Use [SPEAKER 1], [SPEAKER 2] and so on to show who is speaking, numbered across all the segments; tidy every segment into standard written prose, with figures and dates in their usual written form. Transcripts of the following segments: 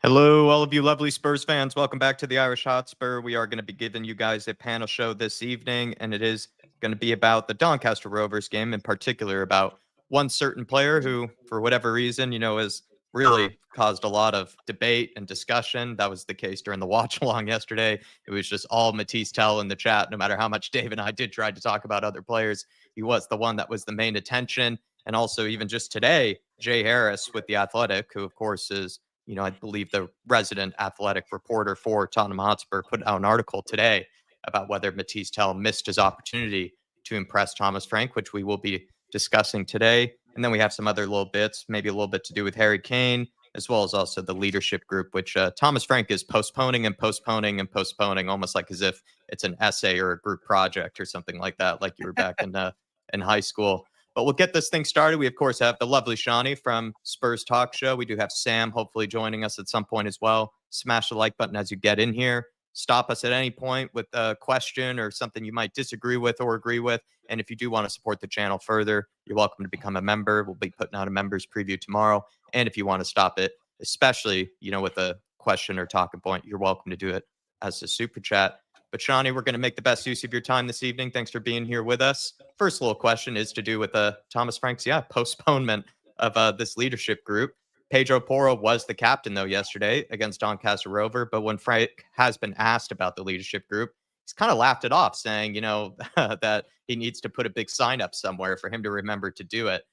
[SPEAKER 1] Hello, all of you lovely Spurs fans. Welcome back to the Irish Hotspur. We are going to be giving you guys a panel show this evening, and it is going to be about the Doncaster Rovers game, in particular about one certain player who, for whatever reason, has really caused a lot of debate and discussion. That was the case during the watch along yesterday. It was just all Mathys Tel in the chat. No matter how much Dave and I did try to talk about other players, he was the one that was the main attention. And also, even just today, Jay Harris with The Athletic, who, of course, is I believe the resident athletic reporter for Tottenham Hotspur, put out an article today about whether Mathys Tel missed his opportunity to impress Thomas Frank, which we will be discussing today. And then we have some other little bits, maybe a little bit to do with Harry Kane, as well as also the leadership group, which Thomas Frank is postponing and postponing and postponing, almost like as if it's an essay or a group project or something like that, like you were back in high school. But we'll get this thing started. We, of course, have the lovely Shawnee from Spurs Talk Show. We do have Sam hopefully joining us at some point as well. Smash the like button as you get in here. Stop us at any point with a question or something you might disagree with or agree with. And if you do want to support the channel further, you're welcome to become a member. We'll be putting out a members preview tomorrow. And if you want to stop it, especially, with a question or talking point, you're welcome to do it as a super chat. But Shawnee, we're going to make the best use of your time this evening. Thanks for being here with us. First little question is to do with Thomas Frank's postponement of this leadership group. Pedro Porro was the captain, though, yesterday against Doncaster Rover. But when Frank has been asked about the leadership group, he's kind of laughed it off, saying, that he needs to put a big sign up somewhere for him to remember to do it.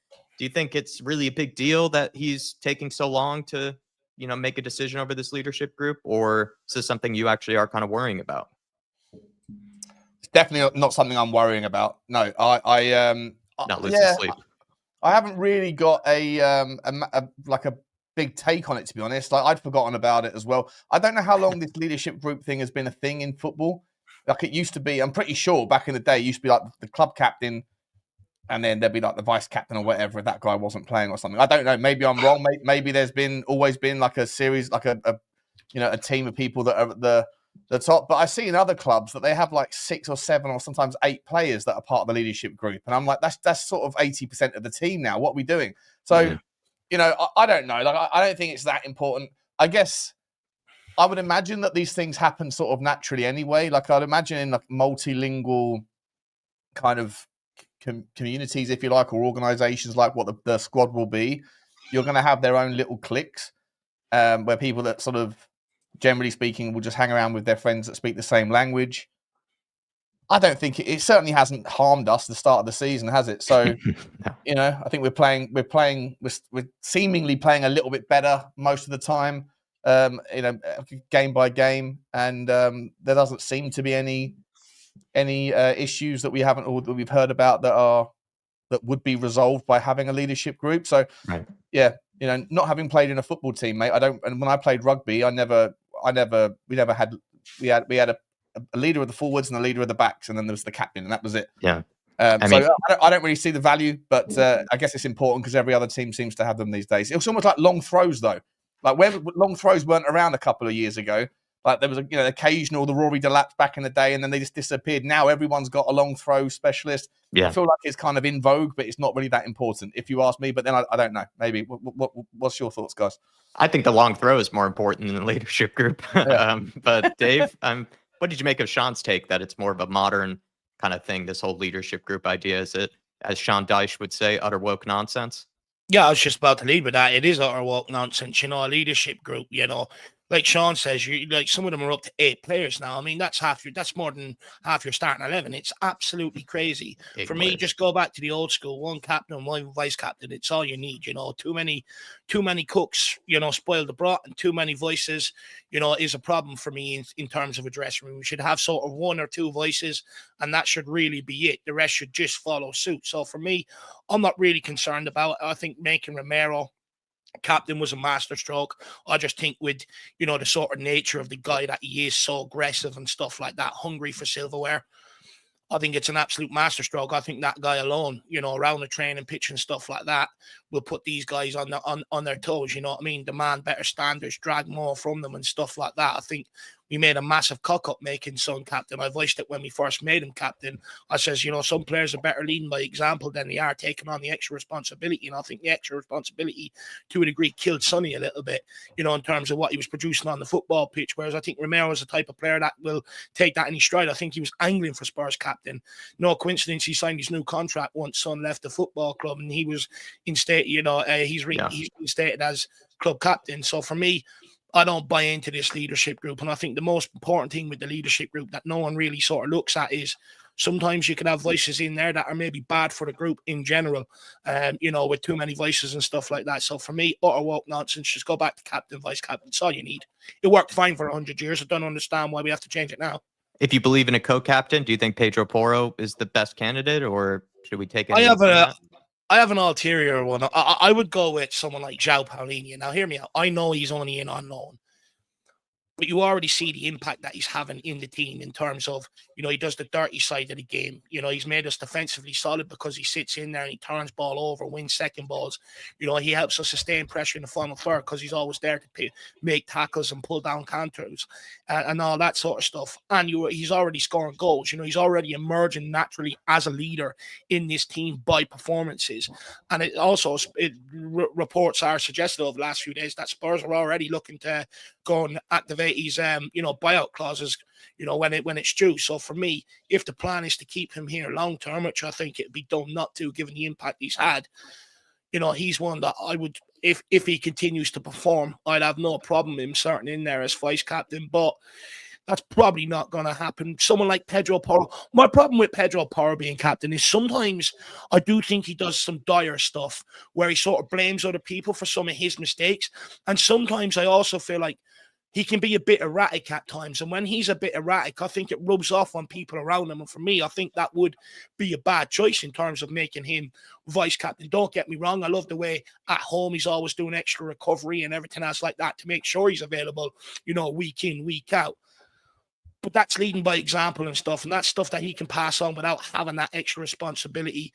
[SPEAKER 1] Do you think it's really a big deal that he's taking so long to, make a decision over this leadership group? Or is this something you actually are kind of worrying about?
[SPEAKER 2] Definitely not something I'm worrying about. No,
[SPEAKER 1] not losing sleep.
[SPEAKER 2] I haven't really got a big take on it, to be honest. I'd forgotten about it as well. I don't know how long this leadership group thing has been a thing in football. Like it used to be. I'm pretty sure back in the day, it used to be like the club captain, and then there'd be like the vice captain or whatever if that guy wasn't playing or something. I don't know. Maybe I'm wrong. Maybe there's always been like a series, like a team of people that are the top. But I see in other clubs that they have like 6 or 7 or sometimes 8 players that are part of the leadership group. And I'm like, that's sort of 80% of the team now. What are we doing? So, I don't know. Like, I don't think it's that important. I guess I would imagine that these things happen sort of naturally anyway. Like I'd imagine in like multilingual kind of communities, if you like, or organizations like what the squad will be, you're going to have their own little cliques where people that sort of, generally speaking, will just hang around with their friends that speak the same language. I don't think it certainly hasn't harmed us at the start of the season, has it? So, no. I think we're seemingly playing a little bit better most of the time, game by game, and there doesn't seem to be any issues that we haven't or that we've heard about that would be resolved by having a leadership group. So,
[SPEAKER 1] right.
[SPEAKER 2] Yeah, not having played in a football team, mate. And when I played rugby, we had a leader of the forwards and a leader of the backs, and then there was the captain, and that was it.
[SPEAKER 1] Yeah.
[SPEAKER 2] I don't really see the value, but I guess it's important because every other team seems to have them these days. It was almost like long throws, though. Like when long throws weren't around a couple of years ago. Like there was occasional the Rory Delaps back in the day, and then they just disappeared. Now everyone's got a long throw specialist.
[SPEAKER 1] Yeah.
[SPEAKER 2] I feel like it's kind of in vogue, but it's not really that important, if you ask me. But then I don't know. Maybe. What's your thoughts, guys?
[SPEAKER 1] I think the long throw is more important than the leadership group.
[SPEAKER 2] Yeah.
[SPEAKER 1] But Dave, what did you make of Sean's take that it's more of a modern kind of thing? This whole leadership group idea, is it, as Sean Dyche would say, utter woke nonsense?
[SPEAKER 3] Yeah, I was just about to lead with that. It is utter woke nonsense, a leadership group, Like Sean says, some of them are up to 8 players now. I mean, that's more than half your starting 11. It's absolutely crazy. For me, just go back to the old school: 1 captain, 1 vice captain. It's all you need. Too many cooks, spoil the broth, and too many voices, is a problem for me in terms of a dressing room. We should have sort of 1 or 2 voices, and that should really be it. The rest should just follow suit. So for me, I'm not really concerned about it. I think making Romero captain was a masterstroke. I just think with, the sort of nature of the guy that he is, so aggressive and stuff like that, hungry for silverware, I think it's an absolute masterstroke. I think that guy alone, around the training pitch and stuff like that, will put these guys on their toes. You know what I mean? Demand better standards, drag more from them and stuff like that. I think we made a massive cock up making Son captain. I voiced it when we first made him captain. I says, some players are better leading by example than they are taking on the extra responsibility. And I think the extra responsibility, to a degree, killed Sonny a little bit, in terms of what he was producing on the football pitch. Whereas I think Romero is the type of player that will take that in his stride. I think he was angling for Spurs captain. No coincidence, he signed his new contract once Son left the football club, and he was instated, he's instated as club captain. So for me, I don't buy into this leadership group. And I think the most important thing with the leadership group that no one really sort of looks at is sometimes you can have voices in there that are maybe bad for the group in general, with too many voices and stuff like that. So for me, utter woke nonsense. Just go back to captain, vice captain. That's all you need. It worked fine for 100 years. I don't understand why we have to change it now.
[SPEAKER 1] If you believe in a co-captain, do you think Pedro Porro is the best candidate, or should we take it?
[SPEAKER 3] I have an ulterior one. I would go with someone like João Paulinho. Now, hear me out. I know he's only in on loan, but you already see the impact that he's having in the team in terms of, he does the dirty side of the game. He's made us defensively solid because he sits in there and he turns ball over, wins second balls. He helps us sustain pressure in the final third because he's always there to make tackles and pull down counters and all that sort of stuff. And he's already scoring goals. He's already emerging naturally as a leader in this team by performances. And it also, reports are suggested over the last few days that Spurs are already looking to go and activate his, buyout clauses, when it's due. So for me, if the plan is to keep him here long term, which I think it'd be dumb not to, given the impact he's had, he's one that I would, if he continues to perform, I'd have no problem him starting in there as vice captain. But that's probably not going to happen. Someone like Pedro Porro. My problem with Pedro Porro being captain is sometimes I do think he does some dire stuff where he sort of blames other people for some of his mistakes. And sometimes I also feel like he can be a bit erratic at times. And when he's a bit erratic, I think it rubs off on people around him. And for me, I think that would be a bad choice in terms of making him vice captain. Don't get me wrong. I love the way at home he's always doing extra recovery and everything else like that to make sure he's available, week in, week out. But that's leading by example and stuff. And that's stuff that he can pass on without having that extra responsibility.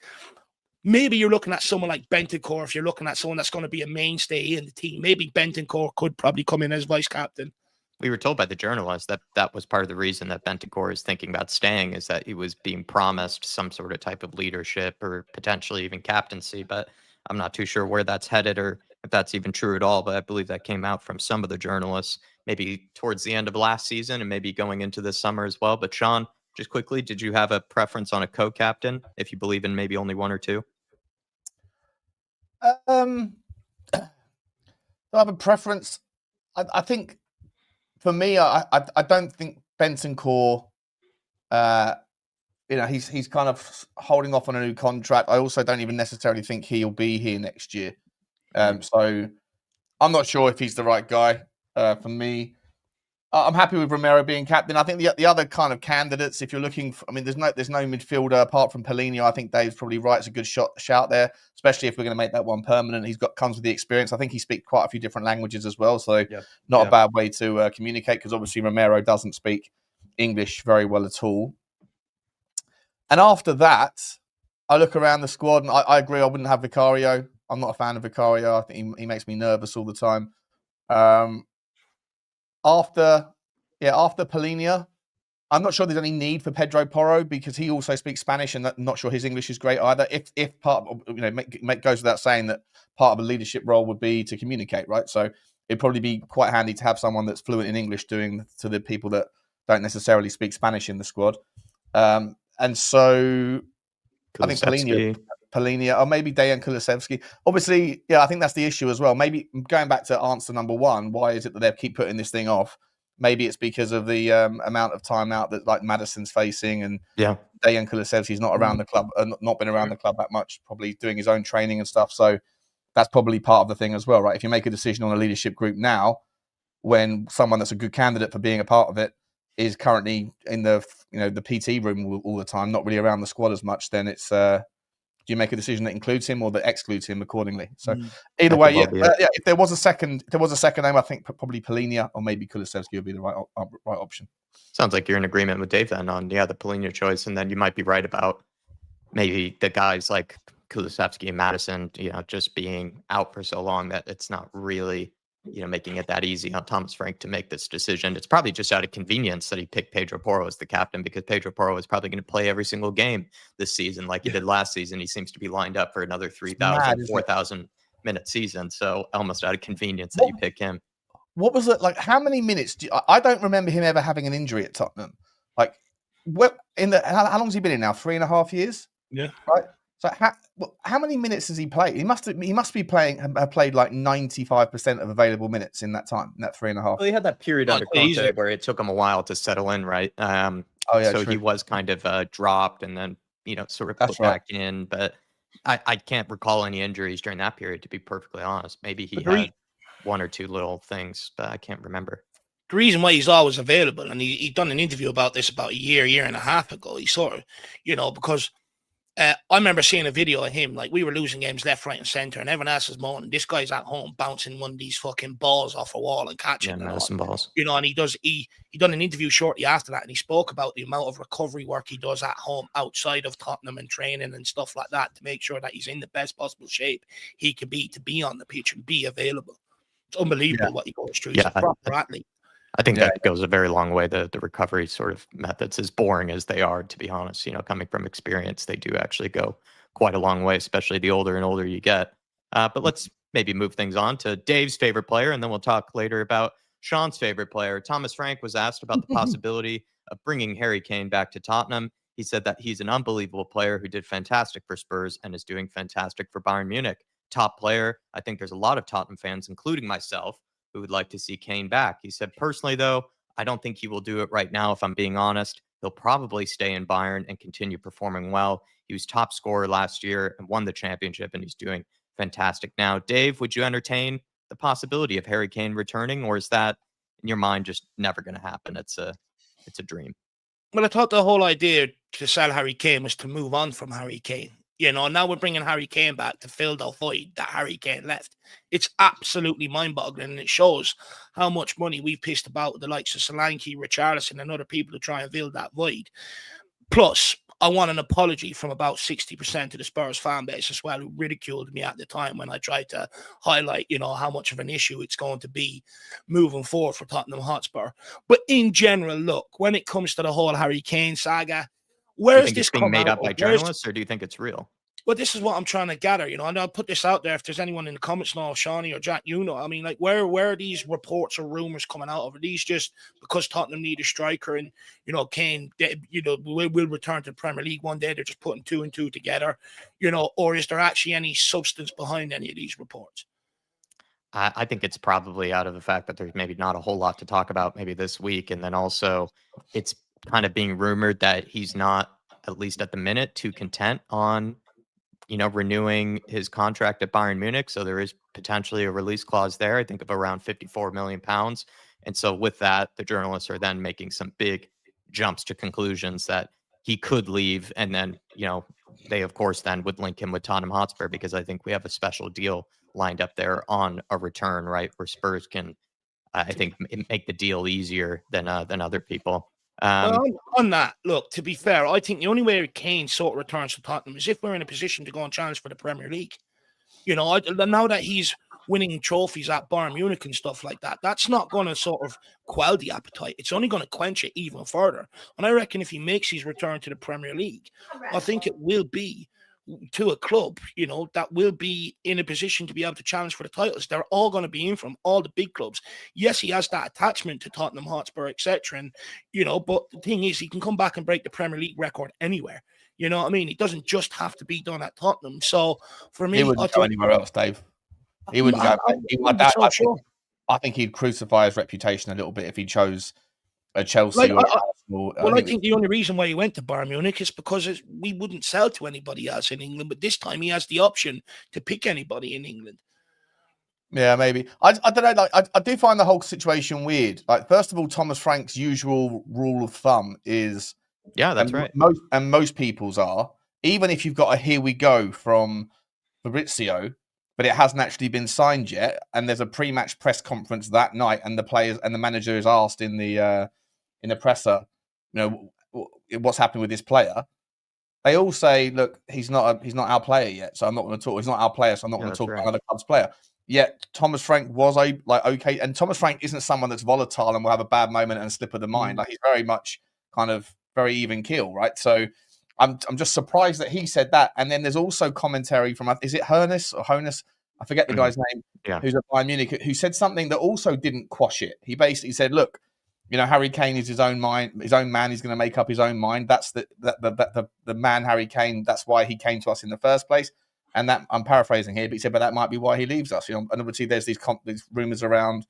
[SPEAKER 3] Maybe you're looking at someone like Bentancur. If you're looking at someone that's going to be a mainstay in the team, maybe Bentancur could probably come in as vice captain.
[SPEAKER 1] We were told by the journalist that was part of the reason that Bentancur is thinking about staying, is that he was being promised some sort of type of leadership or potentially even captaincy. But I'm not too sure where that's headed or if that's even true at all. But I believe that came out from some of the journalists, maybe towards the end of last season and maybe going into this summer as well. But Sean, just quickly, did you have a preference on a co-captain if you believe in maybe only one or two?
[SPEAKER 2] I have a preference. I think for me, I don't think Bentancur, he's kind of holding off on a new contract. I also don't even necessarily think he'll be here next year. So I'm not sure if he's the right guy for me. I'm happy with Romero being captain. I think the other kind of candidates, if you're looking for, there's no midfielder apart from Paulinho. I think Dave's probably right. It's a good shout there, especially if we're going to make that one permanent. Comes with the experience. I think he speaks quite a few different languages as well, so not a bad way to communicate, because obviously Romero doesn't speak English very well at all. And after that, I look around the squad and I agree I wouldn't have Vicario. I'm not a fan of Vicario. I think he makes me nervous all the time. After Paulinho, I'm not sure there's any need for Pedro Porro because he also speaks Spanish, and I'm not sure his English is great either. If part of, goes without saying that part of a leadership role would be to communicate, right? So it'd probably be quite handy to have someone that's fluent in English doing to the people that don't necessarily speak Spanish in the squad. And so I think Paulinho, or maybe Dejan Kulusevski. Obviously, I think that's the issue as well. Maybe going back to answer number one, why is it that they keep putting this thing off? Maybe it's because of the amount of time out that like Maddison's facing, and Dejan Kulusevski's not around the club, not been around the club that much, probably doing his own training and stuff. So that's probably part of the thing as well, right? If you make a decision on a leadership group now, when someone that's a good candidate for being a part of it is currently in the the PT room all the time, not really around the squad as much, then it's do you make a decision that includes him or that excludes him accordingly? So either way, if there was a second name, I think probably Paulinho or maybe Kulusevski would be the right option.
[SPEAKER 1] Sounds like you're in agreement with Dave then on the Paulinho choice, and then you might be right about maybe the guys like Kulusevski and Maddison, just being out for so long that it's not really making it that easy on Thomas Frank to make this decision. It's probably just out of convenience that he picked Pedro Porro as the captain, because Pedro Porro is probably going to play every single game this season like he did last season. He seems to be lined up for another 3,000, 4,000 minute season. So almost out of convenience that you pick him.
[SPEAKER 2] What was it like? How many minutes? I don't remember him ever having an injury at Tottenham. Like, how long's he been in now? 3.5 years.
[SPEAKER 3] Yeah.
[SPEAKER 2] Right. So how many minutes has he played? He must be have played like 95% of available minutes in that time, in that 3.5.
[SPEAKER 1] Well, he had that period under Conte where it took him a while to settle in, right? So he was kind of dropped and then sort of put back in. But I can't recall any injuries during that period, to be perfectly honest. Maybe he had one or two little things, but I can't remember.
[SPEAKER 3] The reason why he's always available, and he done an interview about this about a year and a half ago. He sort of, because I remember seeing a video of him, like we were losing games left, right, and center, and everyone else is moaning. This guy's at home bouncing one of these fucking balls off a wall and catching them.
[SPEAKER 1] Medicine balls.
[SPEAKER 3] And he done an interview shortly after that, and he spoke about the amount of recovery work he does at home outside of Tottenham and training and stuff like that to make sure that he's in the best possible shape he can be to be on the pitch and be available. It's unbelievable what he goes through. He's a proper athlete.
[SPEAKER 1] I think that goes a very long way. The recovery sort of methods, as boring as they are, to be honest, coming from experience, they do actually go quite a long way, especially the older and older you get. But let's maybe move things on to Dave's favorite player, and then we'll talk later about Sean's favorite player. Thomas Frank was asked about the possibility of bringing Harry Kane back to Tottenham. He said that he's an unbelievable player who did fantastic for Spurs and is doing fantastic for Bayern Munich. Top player. I think there's a lot of Tottenham fans, including myself, who would like to see Kane back. He said, personally, though, I don't think he will do it right now, if I'm being honest. He'll probably stay in Bayern and continue performing well. He was top scorer last year and won the championship, and he's doing fantastic now. Dave, would you entertain the possibility of Harry Kane returning, or is that, in your mind, just never going to happen? It's a dream.
[SPEAKER 3] Well, I thought the whole idea to sell Harry Kane was to move on from Harry Kane. Now we're bringing Harry Kane back to fill the void that Harry Kane left. It's absolutely mind-boggling, and it shows how much money we've pissed about with the likes of Solanke, Richarlison, and other people to try and fill that void. Plus, I want an apology from about 60% of the Spurs fan base as well, who ridiculed me at the time when I tried to highlight, how much of an issue it's going to be moving forward for Tottenham Hotspur. But in general, look, when it comes to the whole Harry Kane saga, where is this
[SPEAKER 1] being made up by journalists, or do you think it's real?
[SPEAKER 2] Well, this is what I'm trying to gather, and I'll put this out there if there's anyone in the comments now, Shawnee or Jack, I mean, like, where are these reports or rumors coming out of? Are these just because Tottenham need a striker and, Kane, will return to the Premier League one day? They're just putting two and two together, or is there actually any substance behind any of these reports?
[SPEAKER 1] I think it's probably out of the fact that there's maybe not a whole lot to talk about maybe this week. And then also it's kind of being rumored that he's not, at least at the minute, too content on renewing his contract at Bayern Munich. So there is potentially a release clause there, I think of around £54 million. And so with that, the journalists are then making some big jumps to conclusions that he could leave. And then, they, of course, then would link him with Tottenham Hotspur, because I think we have a special deal lined up there on a return, right, where Spurs can, I think, make the deal easier than other people.
[SPEAKER 3] On that, look, to be fair, I think the only way Kane sort of returns to Tottenham is if we're in a position to go and challenge for the Premier League. Now that he's winning trophies at Bayern Munich and stuff like that, that's not going to sort of quell the appetite. It's only going to quench it even further. And I reckon if he makes his return to the Premier League, I think it will be to a club, that will be in a position to be able to challenge for the titles. They're all going to be in from all the big clubs. Yes, he has that attachment to Tottenham Hotspur, etc. And, but the thing is, he can come back and break the Premier League record anywhere. You know what I mean? It doesn't just have to be done at Tottenham. So for me,
[SPEAKER 2] he wouldn't go anywhere else, Dave. He wouldn't go. I think he'd crucify his reputation a little bit if he chose a Chelsea or Arsenal.
[SPEAKER 3] I think the only reason why he went to Bayern Munich is because we wouldn't sell to anybody else in England. But this time he has the option to pick anybody in England.
[SPEAKER 2] Yeah, maybe. I don't know. I do find the whole situation weird. Like, first of all, Thomas Frank's usual rule of thumb is,
[SPEAKER 1] that's right.
[SPEAKER 2] Most people's are, even if you've got a "here we go" from Fabrizio, but it hasn't actually been signed yet, and there's a pre-match press conference that night, and the players and the manager is asked in the presser, what's happening with this player. They all say, "Look, he's not our player yet, so I'm not going to talk. He's not our player, so I'm not going to talk about another club's player." Yet Thomas Frank was okay, and Thomas Frank isn't someone that's volatile and will have a bad moment and slip of the mind. Like he's very much kind of very even keel, right? So I'm just surprised that he said that. And then there's also commentary from, is it Honus? I forget the guy's name, who's at Bayern Munich, who said something that also didn't quash it. He basically said, look, Harry Kane is his own man. He's going to make up his own mind. That's the man, Harry Kane. That's why he came to us in the first place. And that, I'm paraphrasing here, but he said, but that might be why he leaves us. And obviously there's these rumors around,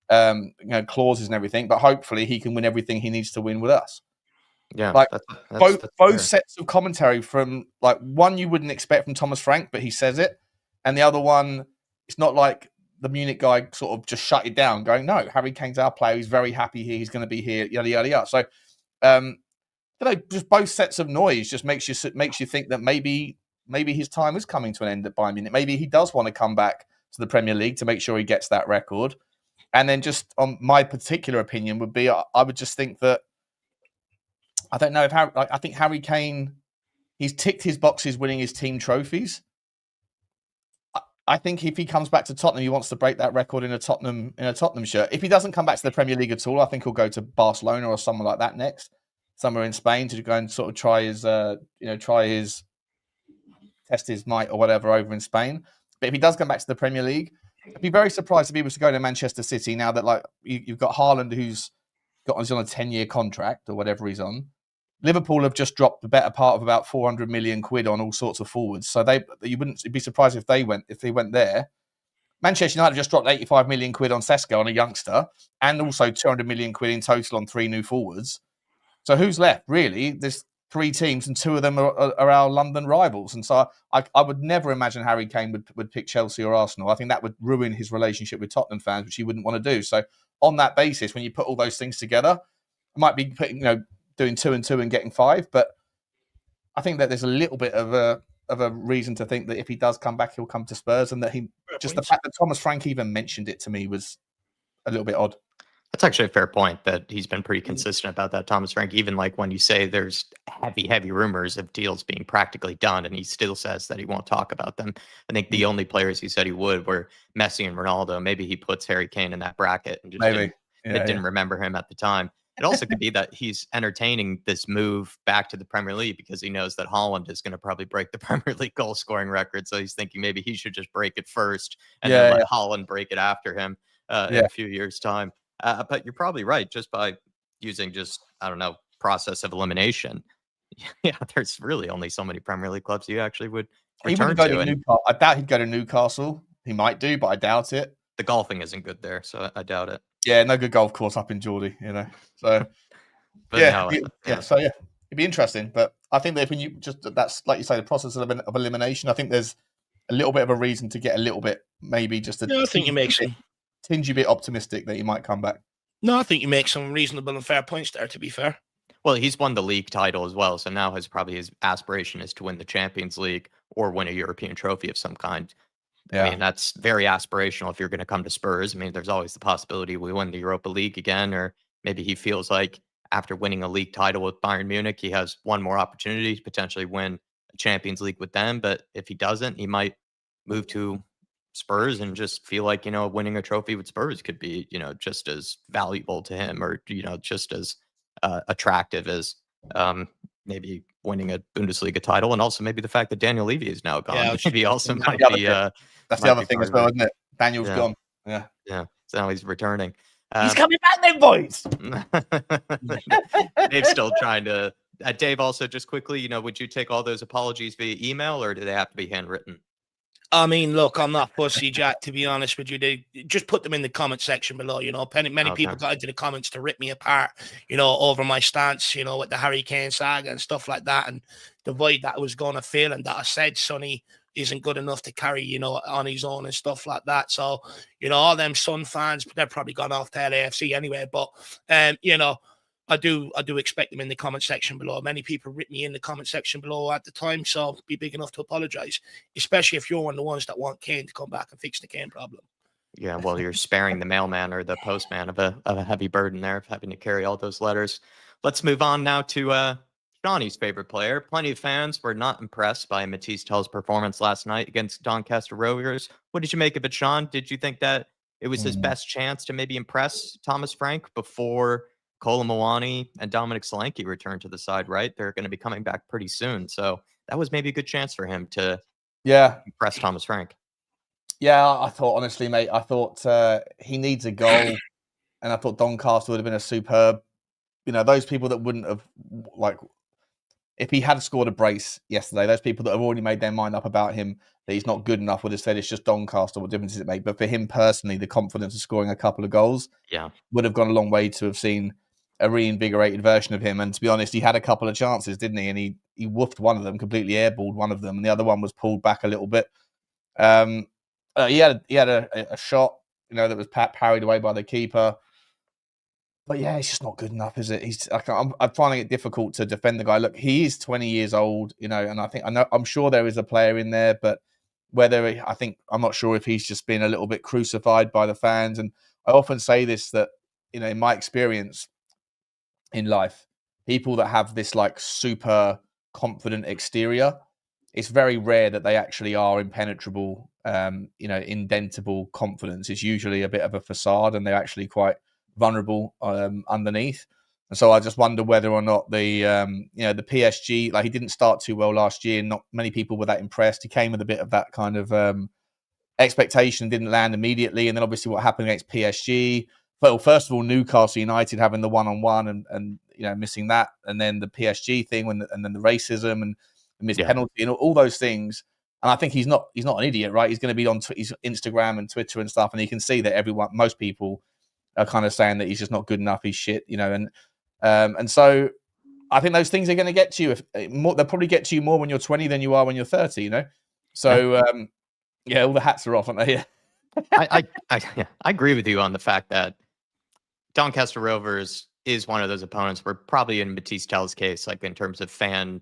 [SPEAKER 2] clauses and everything, but hopefully he can win everything he needs to win with us.
[SPEAKER 1] Yeah.
[SPEAKER 2] Like both sets of commentary from like one you wouldn't expect from Thomas Frank, but he says it. And the other one, it's not like the Munich guy sort of just shut it down going, no, Harry Kane's our player. He's very happy here. He's going to be here, yada, yada, yada. So, just both sets of noise just makes you think that maybe his time is coming to an end at Bayern Munich. Maybe he does want to come back to the Premier League to make sure he gets that record. And then just on my particular opinion would be, I would just think that, I don't know if I think Harry Kane, he's ticked his boxes winning his team trophies. I think if he comes back to Tottenham, he wants to break that record in a Tottenham shirt. If he doesn't come back to the Premier League at all, I think he'll go to Barcelona or somewhere like that next, somewhere in Spain to go and sort of try his test his might or whatever over in Spain. But if he does come back to the Premier League, I'd be very surprised if he was to go to Manchester City now that like you've got Haaland who's on a 10-year contract or whatever he's on. Liverpool have just dropped the better part of about 400 million quid on all sorts of forwards. So you wouldn't be surprised if they went there. Manchester United just dropped 85 million quid on Sesko on a youngster, and also 200 million quid in total on 3 new forwards. So who's left really? There's 3 teams, and 2 of them are our London rivals. And so I would never imagine Harry Kane would pick Chelsea or Arsenal. I think that would ruin his relationship with Tottenham fans, which he wouldn't want to do. So on that basis, when you put all those things together, it might be putting doing 2 and 2 and getting 5, but I think that there's a little bit of a reason to think that if he does come back, he'll come to Spurs, and that the fact that Thomas Frank even mentioned it to me was a little bit odd.
[SPEAKER 1] That's actually a fair point that he's been pretty consistent about that, Thomas Frank. Even like when you say there's heavy rumors of deals being practically done, and he still says that he won't talk about them. I think the only players he said he would were Messi and Ronaldo. Maybe he puts Harry Kane in that bracket and just didn't remember him at the time. It also could be that he's entertaining this move back to the Premier League because he knows that Haaland is going to probably break the Premier League goal scoring record. So he's thinking maybe he should just break it first and then let Haaland break it after him in a few years' time. But you're probably right. Just by using process of elimination. Yeah, there's really only so many Premier League clubs you actually would return to.
[SPEAKER 2] Newcastle. I doubt he'd go to Newcastle. He might do, but I doubt it.
[SPEAKER 1] The golfing isn't good there, so I doubt it.
[SPEAKER 2] Yeah, no good golf course up in Geordie, So,
[SPEAKER 1] but
[SPEAKER 2] So it'd be interesting. But I think that when you that's like you say, the process of elimination. I think there's a little bit of a reason to get a little bit, maybe just a.
[SPEAKER 3] No, I think you make some
[SPEAKER 2] tingy bit optimistic that he might come back.
[SPEAKER 3] No, I think you make some reasonable and fair points there. To be fair.
[SPEAKER 1] Well, he's won the league title as well, so now his aspiration is to win the Champions League or win a European trophy of some kind. Yeah. I mean, that's very aspirational if you're going to come to Spurs. I mean, there's always the possibility we win the Europa League again, or maybe he feels like after winning a league title with Bayern Munich, he has one more opportunity to potentially win a Champions League with them. But if he doesn't, he might move to Spurs and just feel like, winning a trophy with Spurs could be, just as valuable to him or, just as attractive as maybe winning a Bundesliga title. And also maybe the fact that Daniel Levy is now gone. Maybe also might be...
[SPEAKER 2] That's the other thing as well, isn't it? Daniel's gone. Yeah.
[SPEAKER 1] Yeah. So now he's returning.
[SPEAKER 2] He's coming back then, boys.
[SPEAKER 1] Dave's still trying to... Dave, also just quickly, would you take all those apologies via email or do they have to be handwritten?
[SPEAKER 3] I mean, look, I'm not pussy, Jack, to be honest with you. They just put them in the comment section below, Many people got into the comments to rip me apart, over my stance, with the Harry Kane saga and stuff like that, and the void that I was going to feel and that I said Sonny isn't good enough to carry, on his own and stuff like that. So, all them Sun fans, they're probably gone off to LAFC anyway, but, I do expect them in the comment section below. Many people ripped me in the comment section below at the time, so be big enough to apologize, especially if you're one of the ones that want Kane to come back and fix the Kane problem.
[SPEAKER 1] Yeah, well, you're sparing the mailman or the postman of a heavy burden there of having to carry all those letters. Let's move on now to Johnny's favorite player. Plenty of fans were not impressed by Mathys Tel's performance last night against Doncaster Rovers. What did you make of it, Sean? Did you think that it was his best chance to maybe impress Thomas Frank before Kolo Muani and Dominic Solanke return to the side, right? They're going to be coming back pretty soon. So that was maybe a good chance for him to impress Thomas Frank.
[SPEAKER 2] Yeah, I thought, honestly, mate, I thought he needs a goal. And I thought Doncaster would have been a superb, those people that wouldn't have, like, if he had scored a brace yesterday, those people that have already made their mind up about him, that he's not good enough, would have said it's just Doncaster, what difference does it make? But for him personally, the confidence of scoring a couple of goals would have gone a long way to have seen a reinvigorated version of him. And to be honest, he had a couple of chances, didn't he? And he woofed one of them, completely airballed one of them, and the other one was pulled back a little bit. He had a shot, that was parried away by the keeper. But yeah, it's just not good enough, is it? I'm finding it difficult to defend the guy. Look, he is 20 years old, and I'm sure there is a player in there, but I'm not sure if he's just been a little bit crucified by the fans. And I often say this, that, in my experience in life, people that have this like super confident exterior, it's very rare that they actually are impenetrable, indentable confidence. It's usually a bit of a facade, and they're actually quite vulnerable underneath. And so I just wonder whether or not the PSG, like, he didn't start too well last year. Not many people were that impressed. He came with a bit of that kind of expectation, didn't land immediately. And then obviously what happened against PSG. Well, first of all, Newcastle United having the one-on-one and missing that. And then the PSG thing, and then the racism and the missed penalty and all those things. And I think he's not an idiot, right? He's going to be on his Instagram and Twitter and stuff. And he can see that most people are kind of saying that he's just not good enough, he's shit, and so I think those things are going to get to you. They'll probably get to you more when you're 20 than you are when you're 30, So, all the hats are off, aren't they? Yeah.
[SPEAKER 1] I agree with you on the fact that Doncaster Rovers is one of those opponents where probably in Mathys Tel's case, like in terms of fan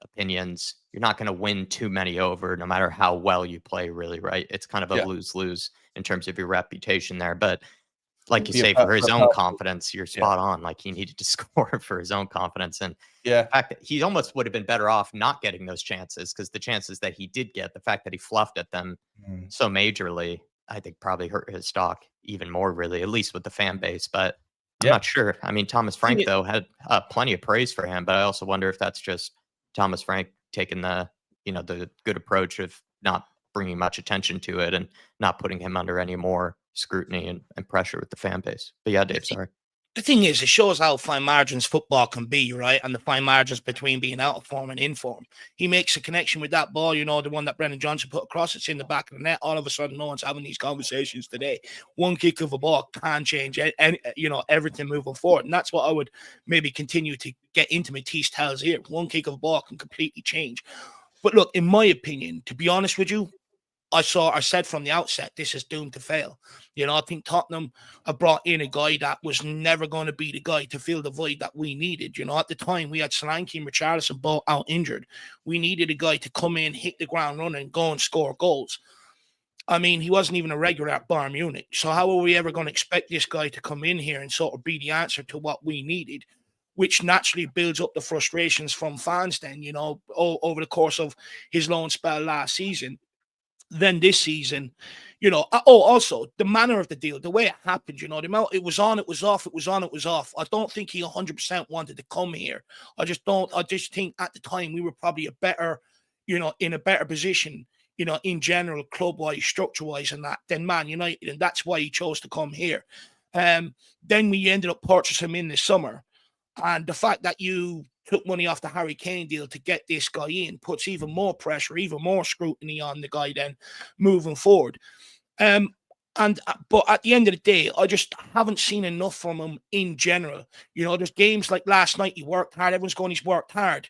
[SPEAKER 1] opinions, you're not going to win too many over, no matter how well you play, really, right? It's kind of a lose-lose in terms of your reputation there. But like you say, for his own confidence, you're spot on. Like, he needed to score for his own confidence. And the fact that he almost would have been better off not getting those chances, because the chances that he did get, the fact that he fluffed at them so majorly, I think probably hurt his stock even more, really, at least with the fan base. But I'm not sure. I mean, Thomas Frank, though, had plenty of praise for him. But I also wonder if that's just Thomas Frank taking the good approach of not bringing much attention to it and not putting him under any more scrutiny and pressure with the fan base. But yeah, Dave, sorry.
[SPEAKER 3] The thing is, it shows how fine margins football can be, right? And the fine margins between being out of form and in form. He makes a connection with that ball, the one that Brendan Johnson put across. It's in the back of the net. All of a sudden, no one's having these conversations today. One kick of a ball can change, everything moving forward. And that's what I would maybe continue to get into Mathys Tel's ear. One kick of a ball can completely change. But look, in my opinion, to be honest with you, I said from the outset, this is doomed to fail. I think Tottenham have brought in a guy that was never going to be the guy to fill the void that we needed. At the time, we had Solanke and Richarlison both out injured. We needed a guy to come in, hit the ground running, go and score goals. I mean, he wasn't even a regular at Bayern Munich. So how are we ever going to expect this guy to come in here and sort of be the answer to what we needed? Which naturally builds up the frustrations from fans then, over the course of his loan spell last season. Then this season, also the manner of the deal, the way it happened, the amount it was on, it was off, it was on, it was off. I don't think he 100% wanted to come here. I just think at the time we were probably a better, in a better position, in general, club-wise, structure-wise and that, than Man United. And that's why he chose to come here. Then we ended up purchasing him in the summer. And the fact that you took money off the Harry Kane deal to get this guy in puts even more pressure, even more scrutiny on the guy then moving forward. But at the end of the day, I just haven't seen enough from him in general. There's games like last night, he worked hard. Everyone's going, he's worked hard.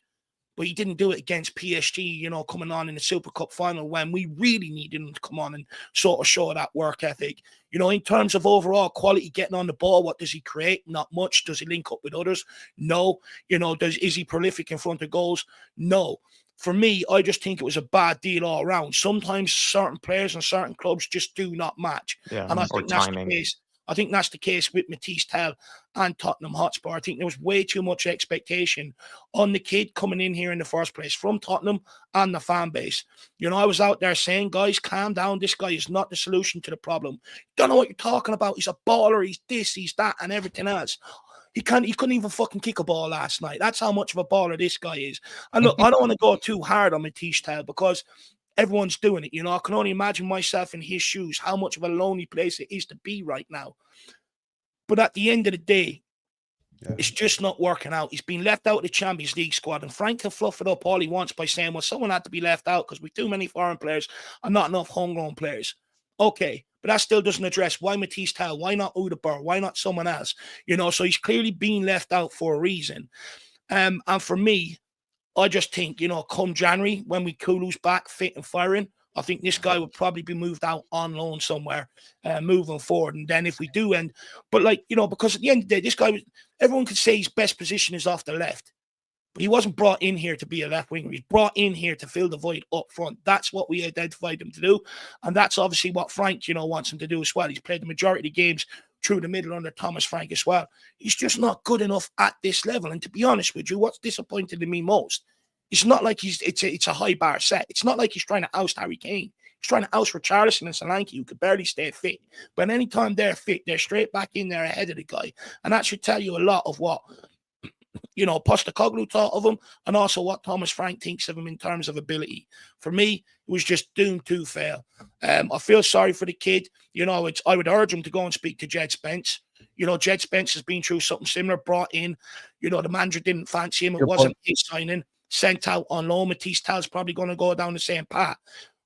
[SPEAKER 3] But he didn't do it against PSG, coming on in the Super Cup final when we really needed him to come on and sort of show that work ethic. In terms of overall quality, getting on the ball, what does he create? Not much. Does he link up with others? No. Is he prolific in front of goals? No. For me, I just think it was a bad deal all around. Sometimes certain players and certain clubs just do not match.
[SPEAKER 1] Yeah,
[SPEAKER 3] and I think that's the case. I think that's the case with Mathys Tel and Tottenham Hotspur. I think there was way too much expectation on the kid coming in here in the first place from Tottenham and the fan base. I was out there saying, guys, calm down. This guy is not the solution to the problem. Don't know what you're talking about. He's a baller. He's this, he's that, and everything else. He couldn't even fucking kick a ball last night. That's how much of a baller this guy is. And look, I don't want to go too hard on Mathys Tel because everyone's doing it. I can only imagine myself in his shoes, how much of a lonely place it is to be right now. But at the end of the day, it's just not working out. He's been left out of the Champions League squad, and Frank can fluff it up all he wants by saying, well, someone had to be left out because we've too many foreign players and not enough homegrown players. Okay, but that still doesn't address why Mathys Tel, why not Udabur, why not someone else? So he's clearly being left out for a reason. And for me, I just think, come January, when we Kulu's back fit and firing, I think this guy would probably be moved out on loan somewhere moving forward. And then if we do end, but because at the end of the day, this guy, everyone could say his best position is off the left. But he wasn't brought in here to be a left winger. He's brought in here to fill the void up front. That's what we identified him to do. And that's obviously what Frank, wants him to do as well. He's played the majority of the games through the middle under Thomas Frank as well. He's just not good enough at this level. And to be honest with you, what's disappointed in me most, it's not like it's a high bar set. It's not like he's trying to oust Harry Kane. He's trying to oust Richarlison and Solanke, who could barely stay fit. But anytime they're fit, they're straight back in there ahead of the guy. And that should tell you a lot of what Postecoglou thought of him, and also what Thomas Frank thinks of him in terms of ability. For me, it was just doomed to fail. I feel sorry for the kid. I would urge him to go and speak to Jed Spence. Jed Spence has been through something similar, brought in, the manager didn't fancy him. It wasn't his signing, sent out on loan. Mathys Tel's probably going to go down the same path.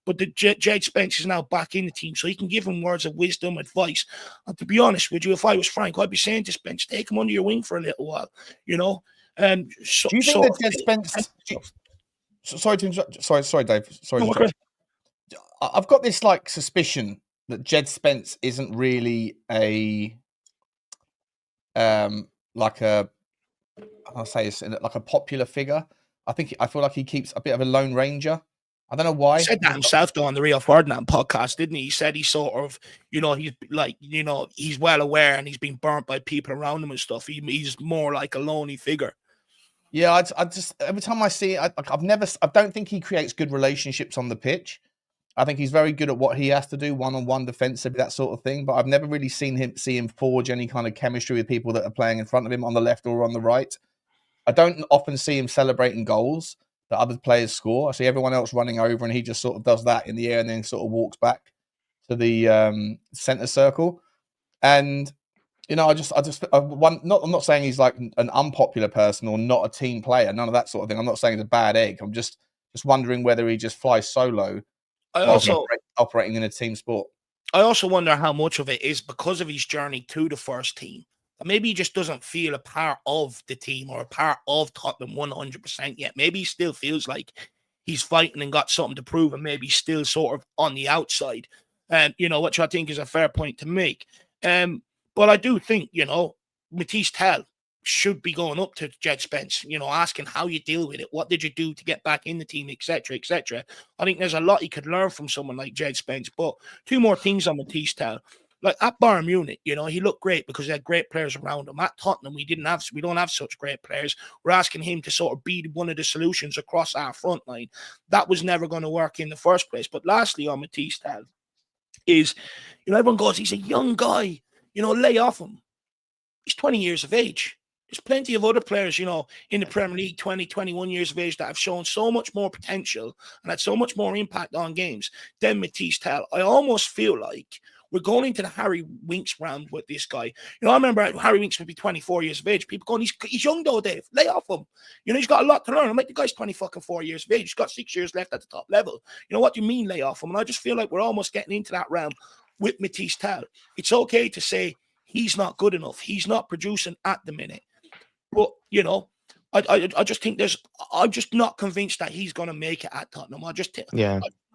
[SPEAKER 3] But the Jed Spence is now back in the team, so he can give him words of wisdom, advice. And to be honest with you, if I was Frank, I'd be saying to Spence, take him under your wing for a little while,
[SPEAKER 2] Do you think that Jed Spence? Sorry to interrupt. Sorry, Dave. Sorry.
[SPEAKER 3] No, okay.
[SPEAKER 2] I've got this suspicion that Jed Spence isn't really a like a popular figure. I feel like he keeps a bit of a lone ranger. I don't know why.
[SPEAKER 3] He said that himself though on the Rio Ferdinand podcast, didn't he? He said he's sort of, he's well aware and he's been burnt by people around him and stuff. He's more like a lonely figure.
[SPEAKER 2] Yeah, I just every time I see it, I don't think he creates good relationships on the pitch. I think he's very good at what he has to do, one-on-one defensively, that sort of thing. But I've never really seen him forge any kind of chemistry with people that are playing in front of him on the left or on the right. I don't often see him celebrating goals that other players score. I see everyone else running over, and he just sort of does that in the air and then sort of walks back to the center circle. And I'm not saying he's like an unpopular person or not a team player, none of that sort of thing. I'm not saying he's a bad egg. I'm just wondering whether he just flies solo. Operating in a team sport.
[SPEAKER 3] I also wonder how much of it is because of his journey to the first team. Maybe he just doesn't feel a part of the team or a part of Tottenham 100% yet. Maybe he still feels like he's fighting and got something to prove, and maybe still sort of on the outside. Which I think is a fair point to make. But I do think, Mathys Tel should be going up to Jed Spence, asking how you deal with it. What did you do to get back in the team, etc., etc. I think there's a lot he could learn from someone like Jed Spence. But two more things on Mathys Tel. Like at Bayern Munich, he looked great because he had great players around him. At Tottenham, we don't have such great players. We're asking him to sort of be one of the solutions across our front line. That was never going to work in the first place. But lastly, on Mathys Tel is, everyone goes, he's a young guy, lay off him. He's 20 years of age. There's plenty of other players, in the Premier League, 20, 21 years of age that have shown so much more potential and had so much more impact on games than Mathys Tel. I almost feel like we're going into the Harry Winks round with this guy. I remember Harry Winks would be 24 years of age. People going, he's young though, Dave. Lay off him. He's got a lot to learn. I'm like, the guy's 4 years of age. He's got 6 years left at the top level. What do you mean lay off him? And I just feel like we're almost getting into that round with Mathys Tel. It's okay to say he's not good enough. He's not producing at the minute. But, I just think I'm just not convinced that he's going to make it at Tottenham. I'm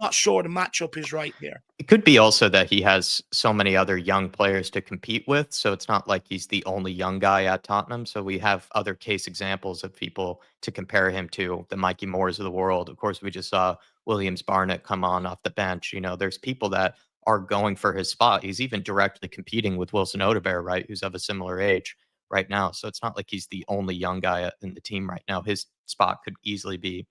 [SPEAKER 3] not sure the matchup is right there.
[SPEAKER 1] It could be also that he has so many other young players to compete with. So it's not like he's the only young guy at Tottenham. So we have other case examples of people to compare him to, the Mikey Moores of the world. Of course, we just saw Williams Barnett come on off the bench. There's people that are going for his spot. He's even directly competing with Wilson Odebear, right, who's of a similar age right now. So it's not like he's the only young guy in the team right now. His spot could easily be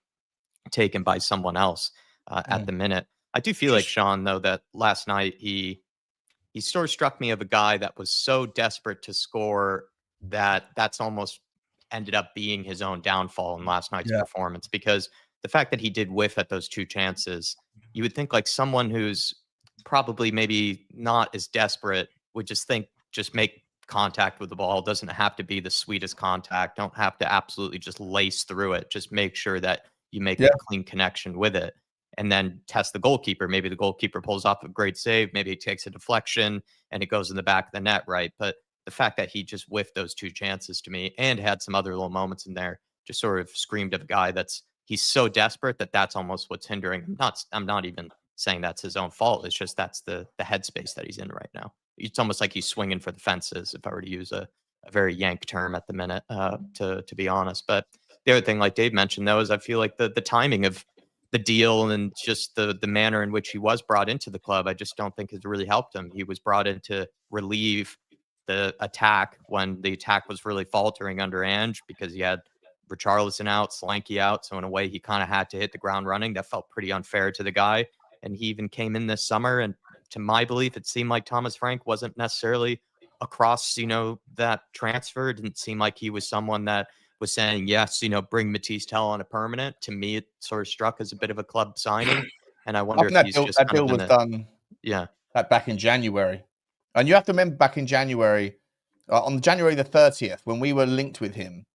[SPEAKER 1] taken by someone else at the minute. I do feel like, Sean, though, that last night he sort of struck me of a guy that was so desperate to score that that's almost ended up being his own downfall in last night's performance, because the fact that he did whiff at those 2 chances, you would think like someone who's probably maybe not as desperate would just make contact with the ball. Doesn't have to be the sweetest contact. Don't have to absolutely just lace through it. Just make sure that you make a clean connection with it, and then test the goalkeeper. Maybe the goalkeeper pulls off a great save. Maybe he takes a deflection and it goes in the back of the net, right? But the fact that he just whiffed those 2 chances to me and had some other little moments in there just sort of screamed of a guy he's so desperate that's almost what's hindering him. I'm not even saying that's his own fault. It's just that's the headspace that he's in right now. It's almost like he's swinging for the fences, if I were to use a very Yank term at the minute, to be honest. But the other thing, like Dave mentioned, though, is I feel like the timing of the deal and just the manner in which he was brought into the club, I just don't think has really helped him. He was brought in to relieve the attack when the attack was really faltering under Ange, because he had Richarlison out, Solanke out. So in a way, he kind of had to hit the ground running. That felt pretty unfair to the guy. And he even came in this summer, and to my belief, it seemed like Thomas Frank wasn't necessarily across, that transfer. It didn't seem like he was someone that was saying, yes, bring Mathys Tel on a permanent. To me, it sort of struck as a bit of a club signing. And I wonder if he's just
[SPEAKER 2] that deal was done back in January. And you have to remember back in January, on January the 30th, when we were linked with him,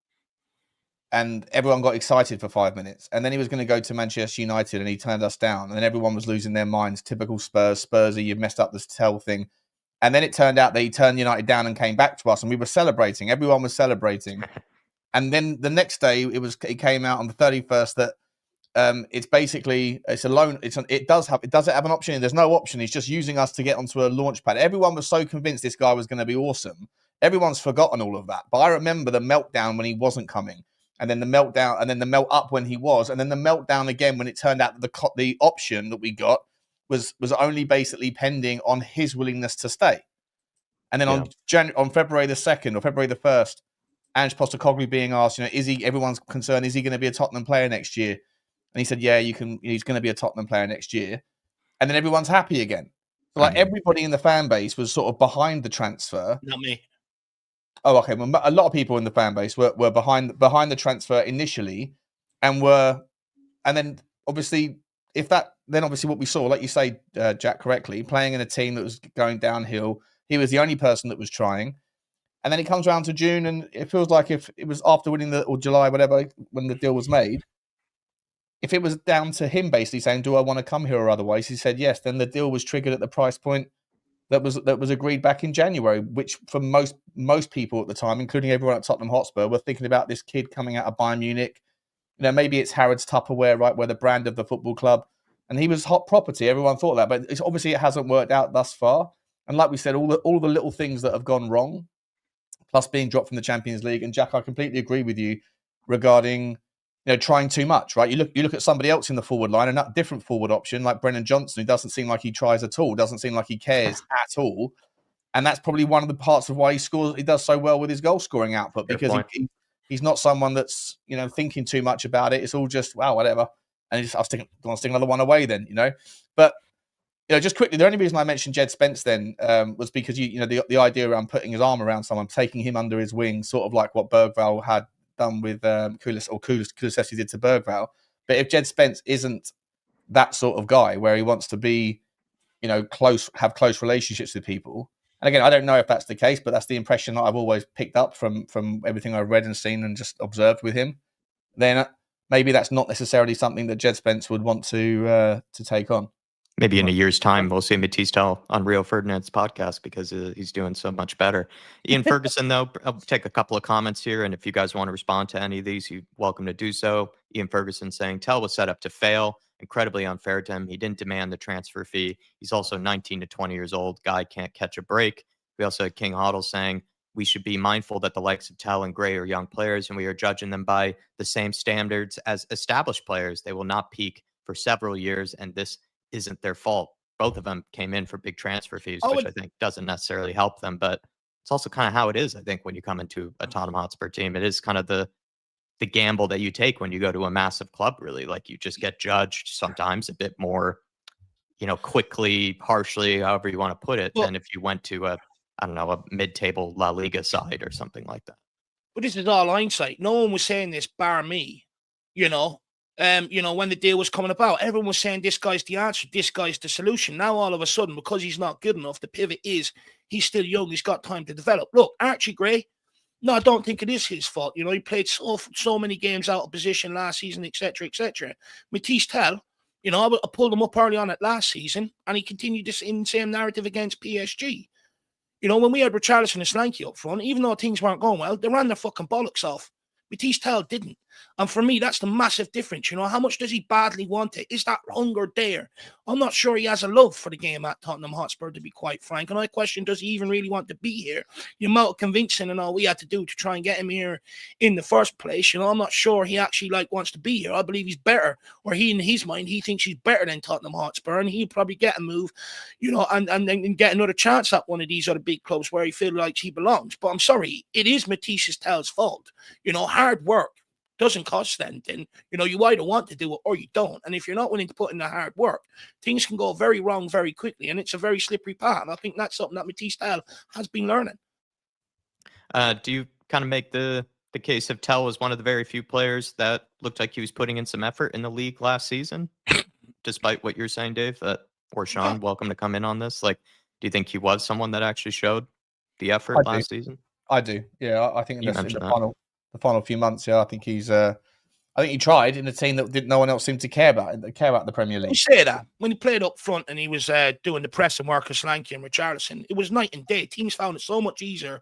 [SPEAKER 2] and everyone got excited for 5 minutes. And then he was going to go to Manchester United and he turned us down. And then everyone was losing their minds. Typical Spursy, you've messed up this Tel thing. And then it turned out that he turned United down and came back to us. And we were celebrating. Everyone was celebrating. And then the next day, it came out on the 31st that it's a loan. It does have an option. There's no option. He's just using us to get onto a launch pad. Everyone was so convinced this guy was going to be awesome. Everyone's forgotten all of that. But I remember the meltdown when he wasn't coming. And then the meltdown, and then the melt up when he was, and then the meltdown again when it turned out that the option that we got was only basically pending on his willingness to stay. And then on February the 2nd or February the 1st, Ange Postecoglou being asked, everyone's concerned, is he going to be a Tottenham player next year? And he said, yeah, he's going to be a Tottenham player next year. And then everyone's happy again. So everybody in the fan base was sort of behind the transfer.
[SPEAKER 3] Not me.
[SPEAKER 2] Oh, okay. Well, a lot of people in the fan base were behind the transfer initially, and then obviously what we saw, like you say, Jack, correctly, playing in a team that was going downhill, he was the only person that was trying. And then it comes around to June, and it feels like if it was after winning or July, whatever, when the deal was made, if it was down to him basically saying, do I want to come here or otherwise, he said yes, then the deal was triggered at the price point that was agreed back in January, which for most people at the time, including everyone at Tottenham Hotspur, were thinking about this kid coming out of Bayern Munich. Maybe it's Harrods Tupperware, right, where the brand of the football club, and he was hot property. Everyone thought that, but it hasn't worked out thus far. And like we said, all the little things that have gone wrong, plus being dropped from the Champions League. And Jack, I completely agree with you regarding trying too much, right? You look at somebody else in the forward line, a different forward option like Brennan Johnson, who doesn't seem like he tries at all, doesn't seem like he cares at all. And that's probably one of the parts of why he does so well with his goal scoring output, because he's not someone that's, thinking too much about it. It's all just, wow, whatever. And I'll stick another one away then, But, just quickly, the only reason I mentioned Jed Spence then was because, the idea around putting his arm around someone, taking him under his wing, sort of like what Bergvall had done with Kulusevski did to Bergvall. But if Jed Spence isn't that sort of guy where he wants to be, have close relationships with people, and again, I don't know if that's the case, but that's the impression that I've always picked up from everything I've read and seen and just observed with him, then maybe that's not necessarily something that Jed Spence would want to take on.
[SPEAKER 1] Maybe in a year's time, we'll see Mathys Tel on Rio Ferdinand's podcast because he's doing so much better. Ian Ferguson, though, I'll take a couple of comments here. And if you guys want to respond to any of these, you're welcome to do so. Ian Ferguson saying, Tel was set up to fail. Incredibly unfair to him. He didn't demand the transfer fee. He's also 19 to 20 years old. Guy can't catch a break. We also had King Hoddle saying, we should be mindful that the likes of Tel and Gray are young players, and we are judging them by the same standards as established players. They will not peak for several years, and this isn't their fault. both of them came in for big transfer fees,
[SPEAKER 3] I
[SPEAKER 1] which
[SPEAKER 3] would-
[SPEAKER 1] I think doesn't necessarily help them. But it's also kind of how it is, I think, when you come into a Tottenham Hotspur team. It is kind of the gamble that you take when you go to a massive club, really. Like, you just get judged sometimes a bit more, quickly, harshly, however you want to put it,
[SPEAKER 3] Well-
[SPEAKER 1] than if you went to a mid-table La Liga side or something like that.
[SPEAKER 3] But this is all hindsight. No one was saying this bar me, when the deal was coming about. Everyone was saying this guy's the answer, this guy's the solution. Now all of a sudden, because he's not good enough, the pivot is he's still young, he's got time to develop. Look, Archie Gray, no, I don't think it is his fault. He played so many games out of position last season, etc., etc. Mathys Tel, I pulled him up early on it last season, and he continued this same narrative against PSG. When we had Richarlison and Slanky up front, even though things weren't going well, they ran their fucking bollocks off. Mathys Tel didn't. And for me, that's the massive difference. How much does he badly want it? Is that hunger there? I'm not sure he has a love for the game at Tottenham Hotspur, to be quite frank. And I question, does he even really want to be here? The amount of convincing and all we had to do to try and get him here in the first place, I'm not sure he actually wants to be here. I believe he's better, or in his mind, he thinks he's better than Tottenham Hotspur, and he'll probably get a move, and get another chance at one of these other big clubs where he feels like he belongs. But I'm sorry, it is Mathys Tel's fault. Hard work doesn't cost anything. You either want to do it or you don't. And if you're not willing to put in the hard work, things can go very wrong very quickly. And it's a very slippery path. And I think that's something that Mathys Tel has been learning.
[SPEAKER 1] Do you kind of make the case of Tel was one of the very few players that looked like he was putting in some effort in the league last season, despite what you're saying, Dave? Or Sean, welcome to come in on this. Do you think he was someone that actually showed the effort last season?
[SPEAKER 2] I do. Yeah, I think in
[SPEAKER 1] You
[SPEAKER 2] the
[SPEAKER 1] mentioned that.
[SPEAKER 2] final few months, I think he's. I think he tried in a team that no one else seemed to care about the Premier League.
[SPEAKER 3] You say that when he played up front and he was doing the press and work with Slanky and Richarlison, it was night and day. Teams found it so much easier,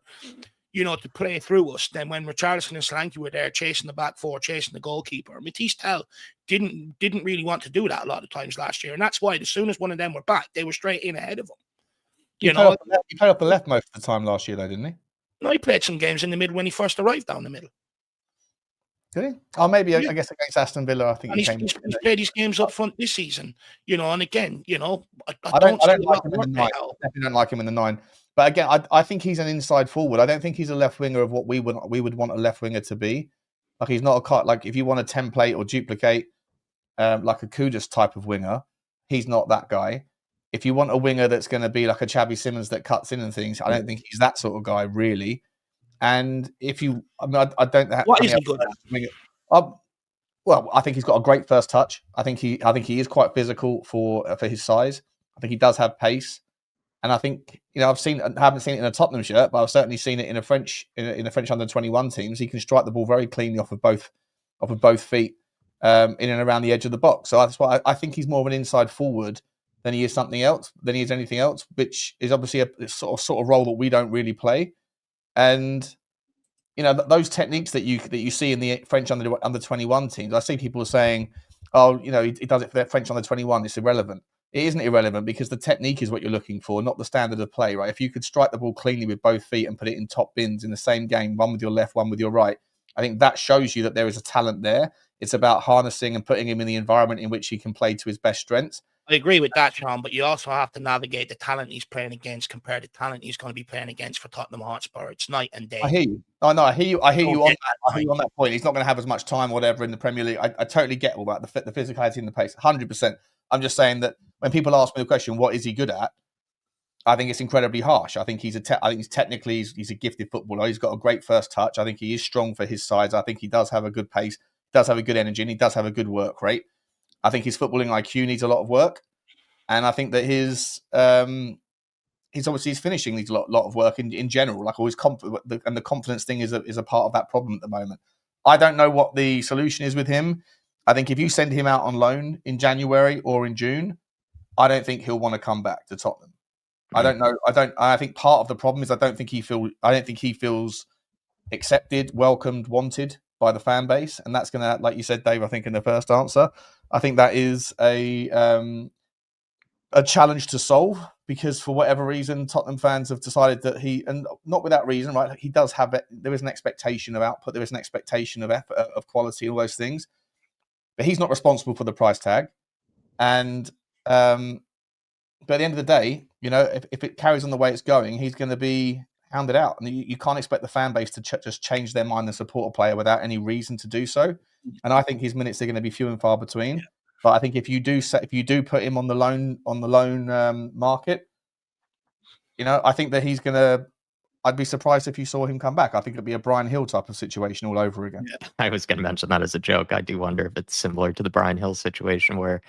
[SPEAKER 3] to play through us than when Richarlison and Slanky were there chasing the back four, chasing the goalkeeper. Mathys Tel didn't really want to do that a lot of times last year, and that's why as soon as one of them were back, they were straight in ahead of him.
[SPEAKER 2] He played off the left most of the time last year, though, didn't he?
[SPEAKER 3] No, he played some games in the middle when he first arrived down the middle.
[SPEAKER 2] Did he? Oh, maybe, I guess against Aston Villa, I think
[SPEAKER 3] And he's played his games up front this season, and again, I don't like him in the 9. I
[SPEAKER 2] definitely don't like him in the 9. But again, I think he's an inside forward. I don't think he's a left winger of what we would want a left winger to be. He's not a cut. If you want a template or duplicate, like a Kudus type of winger, he's not that guy. If you want a winger that's going to be like a Xavi Simons that cuts in and things, I don't think he's that sort of guy, really. And if you, I don't know.
[SPEAKER 3] What is he good
[SPEAKER 2] at? Well, I think he's got a great first touch. I think he is quite physical for his size. I think he does have pace, and I think I haven't seen it in a Tottenham shirt, but I've certainly seen it in a French under-21 teams. He can strike the ball very cleanly off of both feet, in and around the edge of the box. So that's why I think he's more of an inside forward than he is something else, than he is anything else, which is obviously a sort of role that we don't really play. And those techniques that you see in the French under-21 teams, I see people saying, "Oh, he does it for the French under-21. It's irrelevant." It isn't irrelevant because the technique is what you're looking for, not the standard of play, right? If you could strike the ball cleanly with both feet and put it in top bins in the same game, one with your left, one with your right, I think that shows you that there is a talent there. It's about harnessing and putting him in the environment in which he can play to his best strengths.
[SPEAKER 3] I agree with that, Sean, but you also have to navigate the talent he's playing against compared to the talent he's going to be playing against for Tottenham Hotspur. It's night and day.
[SPEAKER 2] I hear you. Oh, no, I hear you. I hear you on that. I hear you on that point. He's not going to have as much time, or whatever, in the Premier League. I totally get all that. The physicality and the pace, 100%. I'm just saying that when people ask me the question, what is he good at? I think it's incredibly harsh. I think he's technically he's a gifted footballer. He's got a great first touch. I think he is strong for his size. I think he does have a good pace, does have a good energy, and he does have a good work rate. I think his footballing IQ needs a lot of work. And I think that his finishing needs a lot of work in general. Always, and the confidence thing is a part of that problem at the moment. I don't know what the solution is with him. I think if you send him out on loan in January or in June, I don't think he'll want to come back to Tottenham. I don't know. I think part of the problem is I don't think he feels accepted, welcomed, wanted by the fan base, and that's going to, like you said, Dave, I think in the first answer, I think that is a challenge to solve, because for whatever reason, Tottenham fans have decided that and not without reason, right? He does have it. There is an expectation of output. There is an expectation of effort, of quality, all those things. But he's not responsible for the price tag. And but But at the end of the day, if it carries on the way it's going, he's going to be hounded out. And you can't expect the fan base to just change their mind and support a player without any reason to do so. And I think his minutes are going to be few and far between. Yeah. But I think if you do put him on the loan market, I think that he's going to. I'd be surprised if you saw him come back. I think it'd be a Brian Hill type of situation all over again.
[SPEAKER 1] Yeah. I was going to mention that as a joke. I do wonder if it's similar to the Brian Hill situation where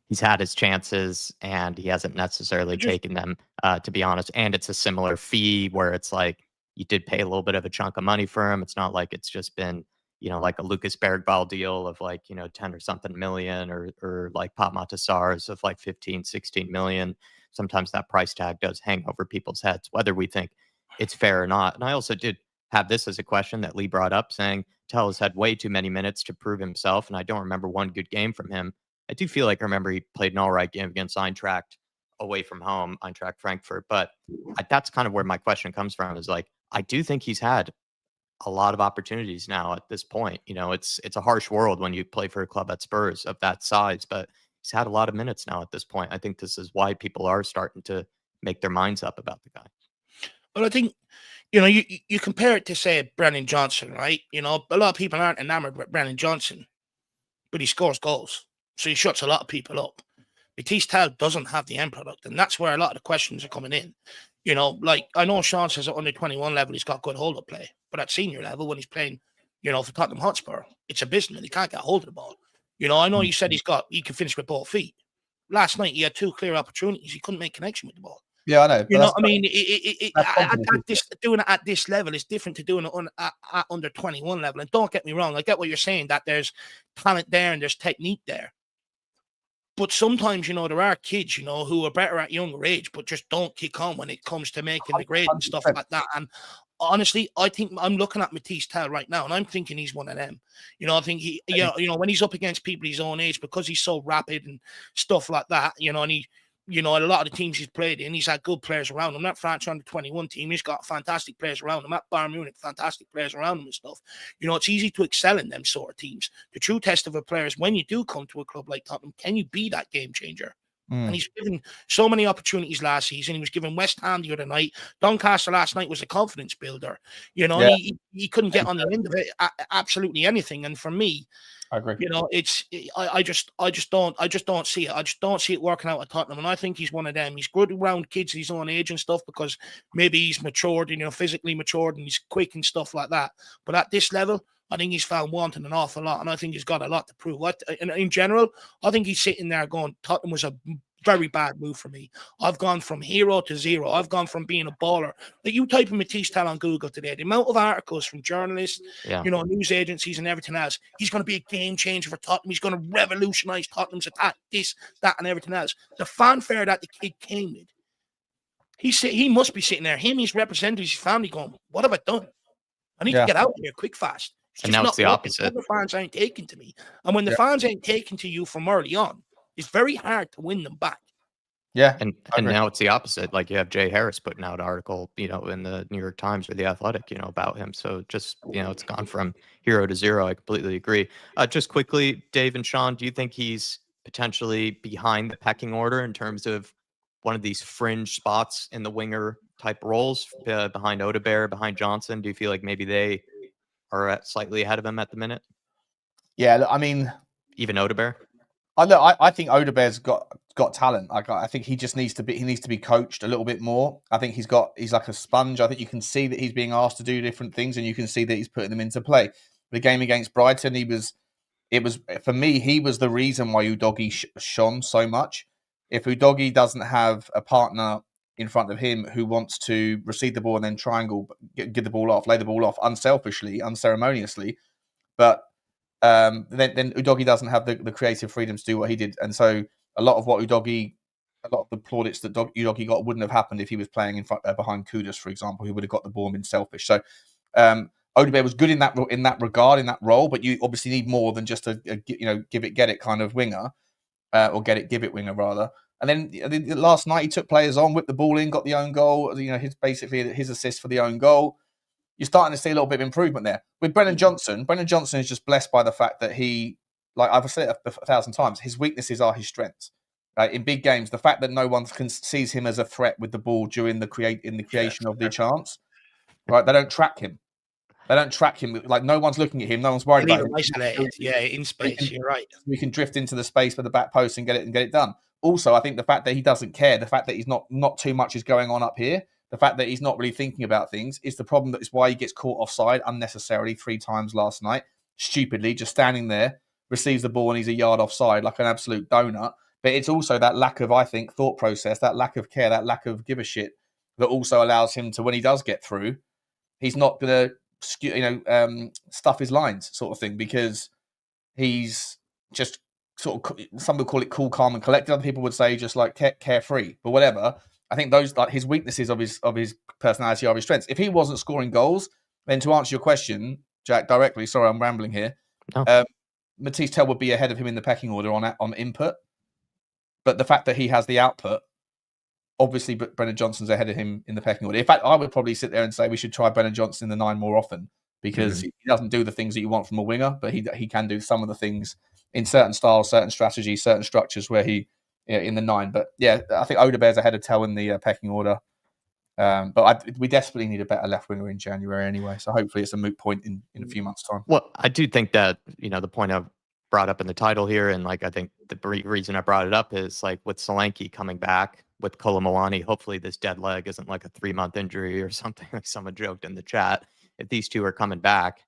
[SPEAKER 1] he's had his chances and he hasn't necessarily taken them, to be honest. And it's a similar fee where it's like you did pay a little bit of a chunk of money for him. It's not like it's just been, like a Lucas Bergvall deal of like, 10 or something million or like Pop Matasar's of like 15, 16 million. Sometimes that price tag does hang over people's heads, whether we think it's fair or not. And I also did have this as a question that Lee brought up, saying Tel has had way too many minutes to prove himself. And I don't remember one good game from him. I do feel like I remember he played an all right game against Eintracht away from home, Eintracht Frankfurt. But that's kind of where my question comes from, is like, I do think he's had a lot of opportunities now at this point. It's a harsh world when you play for a club at Spurs of that size, but he's had a lot of minutes now at this point. I think this is why people are starting to make their minds up about the guy.
[SPEAKER 3] Well, I think, you compare it to, say, Brennan Johnson, right? A lot of people aren't enamored with Brennan Johnson, but he scores goals. So he shuts a lot of people up. Mathys Tel doesn't have the end product, and that's where a lot of the questions are coming in. Like, I know Sean says at under 21 level he's got good hold-up play, but at senior level, when he's playing, for Tottenham Hotspur, it's abysmal. He can't get a hold of the ball. I know you said he can finish with both feet. Last night, he had 2 clear opportunities. He couldn't make connection with the ball.
[SPEAKER 2] Yeah, I know.
[SPEAKER 3] Doing it at this level is different to doing it at under 21 level. And don't get me wrong, I get what you're saying, that there's talent there and there's technique there. But sometimes, there are kids, who are better at younger age, but just don't kick on when it comes to making the grade and stuff like that. And honestly, I think I'm looking at Mathys Tel right now, and I'm thinking he's one of them. I think he, when he's up against people his own age, because he's so rapid and stuff like that, and he, a lot of the teams he's played in, he's had good players around him. That France under 21 team, he's got fantastic players around him. At Bayern Munich, fantastic players around him and stuff. It's easy to excel in them sort of teams. The true test of a player is when you do come to a club like Tottenham, can you be that game changer? And he's given so many opportunities last season. He was given West Ham the other night. Doncaster last night was a confidence builder. He couldn't get on the end of it, absolutely anything. And for me,
[SPEAKER 2] I agree.
[SPEAKER 3] I just don't see it. I just don't see it working out at Tottenham. And I think he's one of them. He's good around kids his own age and stuff because maybe he's matured, physically matured, and he's quick and stuff like that. But at this level, I think he's found wanting an awful lot, and I think he's got a lot to prove. In general, I think he's sitting there going, Tottenham was a very bad move for me. I've gone from hero to zero. I've gone from being a baller. Like, you type in Mathys Tel on Google today, the amount of articles from journalists, news agencies and everything else, he's going to be a game changer for Tottenham. He's going to revolutionize Tottenham's attack, this, that, and everything else. The fanfare that the kid came with, he must be sitting there, his representatives, his family going, what have I done? I need to get out of here quick, fast.
[SPEAKER 1] And now it's the opposite.
[SPEAKER 3] The fans ain't taken to me. And when the fans ain't taken to you from early on, it's very hard to win them back.
[SPEAKER 2] Yeah.
[SPEAKER 1] And now it's the opposite. Like, you have Jay Harris putting out an article, in the New York Times or the Athletic, about him. So just, it's gone from hero to zero. I completely agree. Just quickly, Dave and Sean, do you think he's potentially behind the pecking order in terms of one of these fringe spots in the winger type roles behind Odegaard, behind Johnson? Do you feel like maybe they are slightly ahead of him at the minute?
[SPEAKER 2] Yeah, I mean,
[SPEAKER 1] even Odegaard.
[SPEAKER 2] I think Odegaard's got talent. I think he just needs to be coached a little bit more. I think he's like a sponge. I think you can see that he's being asked to do different things, and you can see that he's putting them into play. The game against Brighton, it was for me, he was the reason why Udogie shone so much. If Udogie doesn't have a partner in front of him who wants to receive the ball and then triangle, get the ball off, lay the ball off unselfishly, unceremoniously, but then Udogie doesn't have the creative freedom to do what he did. And so a lot of the plaudits that Udogie got wouldn't have happened if he was playing in front behind Kudus, for example, who would have got the ball and been selfish. So Odegaard was good in that regard, in that role, but you obviously need more than just a give it, get it kind of winger, or get it, give it winger rather. And then last night he took players on, whipped the ball in, got the own goal. His assist for the own goal. You're starting to see a little bit of improvement there. With Brennan Johnson is just blessed by the fact that he, like I've said it 1,000 times, his weaknesses are his strengths. In big games, the fact that no one sees him as a threat with the ball during the creation of the chance, right? They don't track him. They don't track him. Like, no one's looking at him. No one's worried about him.
[SPEAKER 3] Isolated. Yeah, in space. You're right.
[SPEAKER 2] We can drift into the space for the back post and get it done. Also, I think the fact that he doesn't care, the fact that he's not too much is going on up here, the fact that he's not really thinking about things is the problem. That is why he gets caught offside unnecessarily 3 times last night. Stupidly, just standing there, receives the ball and he's a yard offside like an absolute donut. But it's also that lack of, I think, thought process, that lack of care, that lack of give a shit that also allows him to, when he does get through, he's not going to, stuff his lines sort of thing, because he's just sort of, some would call it cool, calm and collected. Other people would say just like carefree, but whatever. I think those, like, his weaknesses of his personality are his strengths. If he wasn't scoring goals, then to answer your question, Jack, directly, sorry, I'm rambling here.
[SPEAKER 1] No.
[SPEAKER 2] Mathys Tel would be ahead of him in the pecking order on input. But the fact that he has the output, obviously Brennan Johnson's ahead of him in the pecking order. In fact, I would probably sit there and say we should try Brennan Johnson in the 9 more often, because he doesn't do the things that you want from a winger, but he can do some of the things in certain styles, certain strategies, certain structures where he, in the 9. But yeah, I think Odebear's ahead of Tel in the pecking order. But we desperately need a better left winger in January anyway. So hopefully it's a moot point in a few months' time.
[SPEAKER 1] Well, I do think that, the point I've brought up in the title here, and like I think the reason I brought it up is like with Solanke coming back, with Kolomowani, hopefully this dead leg isn't like a 3-month injury or something like someone joked in the chat. If these two are coming back,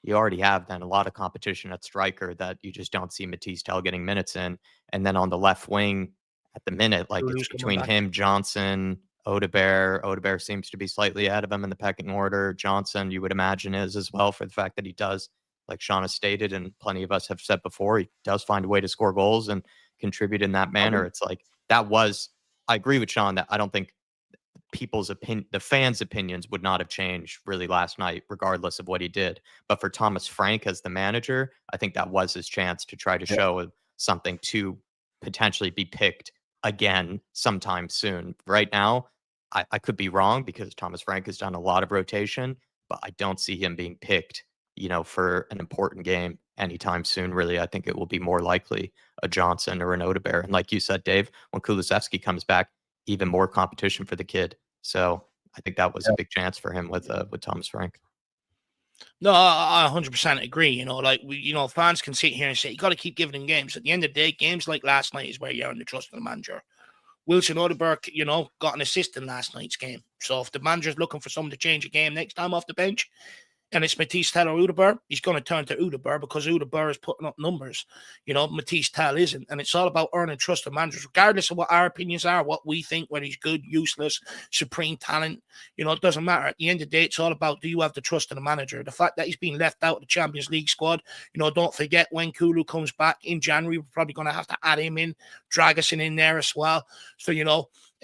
[SPEAKER 1] you already have then a lot of competition at striker that you just don't see Mathys Tel getting minutes in. And then on the left wing at the minute, like it's between him, Johnson, Odebear. Odebear seems to be slightly ahead of him in the pecking order. Johnson, you would imagine, is as well, for the fact that he does, like Sean has stated, and plenty of us have said before, he does find a way to score goals and contribute in that manner. It's like I agree with Sean that I don't think the fans' opinions would not have changed really last night, regardless of what he did. But for Thomas Frank as the manager, I think that was his chance to try to show something to potentially be picked again sometime soon. Right now, I could be wrong, because Thomas Frank has done a lot of rotation, but I don't see him being picked, for an important game anytime soon. Really, I think it will be more likely a Johnson or an Odebear. And like you said, Dave, when Kulusevski comes back, even more competition for the kid. So I think that was a big chance for him with Thomas Frank.
[SPEAKER 3] No, I 100% agree. Fans can sit here and say, you got to keep giving him games. At the end of the day, games like last night is where you earn the trust of the manager. Wilson Odeberg, got an assist in last night's game. So if the manager's looking for someone to change a game next time off the bench, and it's Mathys Tel or Odebear, he's going to turn to Odebear, because Odebear is putting up numbers. Mathys Tel isn't. And it's all about earning trust of managers, regardless of what our opinions are, what we think, whether he's good, useless, supreme talent. It doesn't matter. At the end of the day, it's all about, do you have the trust of the manager? The fact that he's been left out of the Champions League squad, don't forget, when Kulu comes back in January, we're probably going to have to add him in, Dragusin in there as well. So,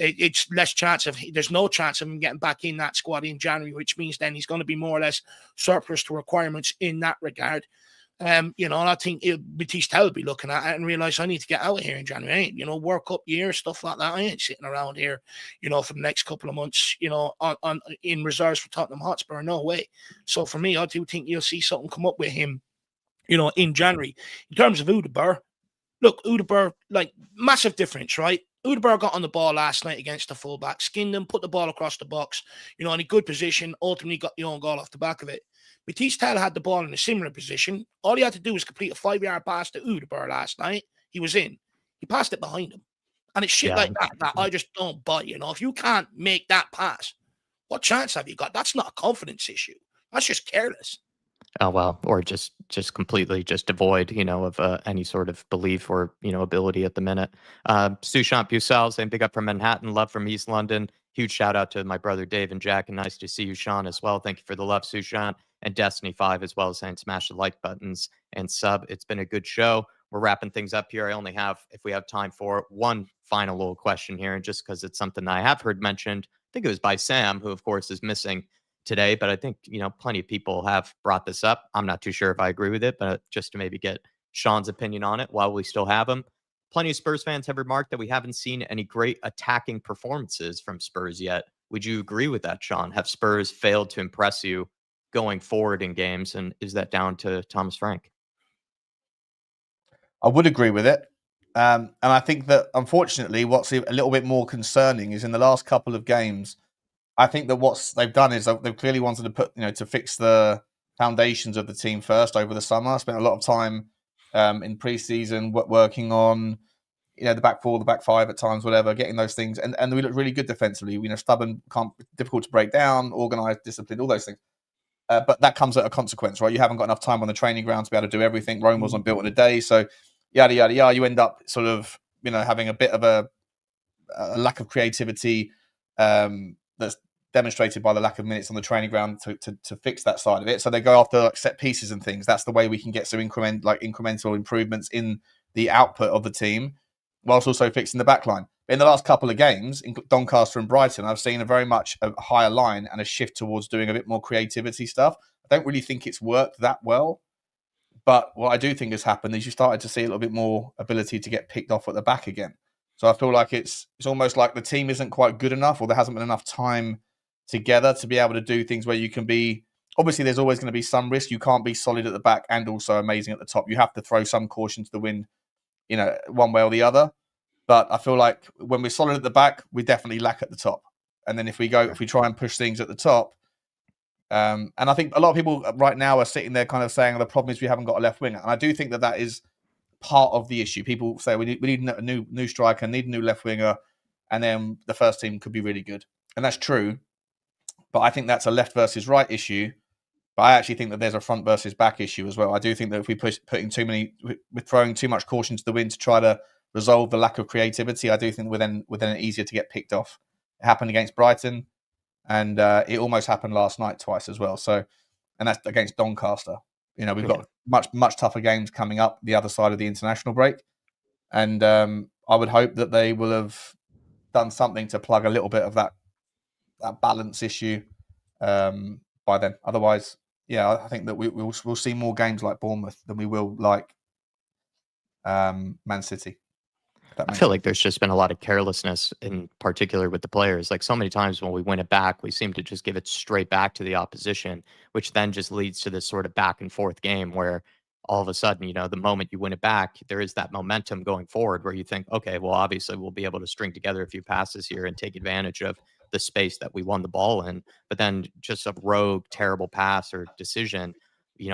[SPEAKER 3] it's less chance there's no chance of him getting back in that squad in January, which means then he's going to be more or less surplus to requirements in that regard. And I think Mathys Tel will be looking at it and realize, I need to get out of here in January. World Cup year, stuff like that. I ain't sitting around here, for the next couple of months, in reserves for Tottenham Hotspur. No way. So for me, I do think you'll see something come up with him, in January. In terms of Odebear, look, Odebear, like, massive difference, right? Odebear got on the ball last night against the fullback, skinned him, put the ball across the box, in a good position, ultimately got the own goal off the back of it. Mathys Tel had the ball in a similar position. All he had to do was complete a 5-yard pass to Odebear last night. He was in. He passed it behind him. And it's shit like that I just don't buy. If you can't make that pass, what chance have you got? That's not a confidence issue. That's just careless.
[SPEAKER 1] Oh, well, or just completely just devoid, of any sort of belief or, ability at the minute. Sushant Pusal saying big up from Manhattan, love from East London. Huge shout out to my brother Dave and Jack, and nice to see you, Sean, as well. Thank you for the love, Sushant, and Destiny 5 as well, saying smash the like buttons and sub. It's been a good show. We're wrapping things up here. I only have, if we have time for, one final little question here, and just because it's something that I have heard mentioned, I think it was by Sam, who of course is missing today, but I think, plenty of people have brought this up. I'm not too sure if I agree with it, but just to maybe get Sean's opinion on it while we still have him. Plenty of Spurs fans have remarked that we haven't seen any great attacking performances from Spurs yet. Would you agree with that, Sean? Have Spurs failed to impress you going forward in games? And is that down to Thomas Frank?
[SPEAKER 2] I would agree with it. And I think that, unfortunately, what's a little bit more concerning is in the last couple of games, I think that what they've done is they've clearly wanted to put, to fix the foundations of the team first over the summer. I spent a lot of time in pre-season working on, the back four, the back five at times, whatever, getting those things. And we look really good defensively, stubborn, difficult to break down, organised, disciplined, all those things. But that comes at a consequence, right? You haven't got enough time on the training ground to be able to do everything. Rome wasn't built in a day. So yada, yada, yada. You end up sort of, having a bit of a lack of creativity that's demonstrated by the lack of minutes on the training ground to fix that side of it. So they go after like set pieces and things. That's the way we can get some incremental improvements in the output of the team, whilst also fixing the back line. In the last couple of games, in Doncaster and Brighton, I've seen a very much a higher line and a shift towards doing a bit more creativity stuff. I don't really think it's worked that well. But what I do think has happened is you started to see a little bit more ability to get picked off at the back again. So I feel like it's almost like the team isn't quite good enough, or there hasn't been enough time together to be able to do things where you can be. Obviously, there's always going to be some risk. You can't be solid at the back and also amazing at the top. You have to throw some caution to the wind, one way or the other. But I feel like when we're solid at the back, we definitely lack at the top. And then if we try and push things at the top, and I think a lot of people right now are sitting there kind of saying the problem is we haven't got a left winger. And I do think that is part of the issue. People say we need a new striker, need a new left winger, and then the first team could be really good. And that's true. But I think that's a left versus right issue. But I actually think that there's a front versus back issue as well. I do think that if we're throwing too much caution to the wind to try to resolve the lack of creativity, I do think we're then easier to get picked off. It happened against Brighton, and it almost happened last night twice as well. So, and that's against Doncaster. We've got much tougher games coming up the other side of the international break, and I would hope that they will have done something to plug a little bit of that balance issue by then. Otherwise, I think that we'll see more games like Bournemouth than we will like Man City.
[SPEAKER 1] I feel like there's just been a lot of carelessness, in particular with the players. Like so many times when we win it back, we seem to just give it straight back to the opposition, which then just leads to this sort of back and forth game where all of a sudden, the moment you win it back, there is that momentum going forward where you think, okay, well, obviously we'll be able to string together a few passes here and take advantage of the space that we won the ball in. But then just a rogue, terrible pass or decision,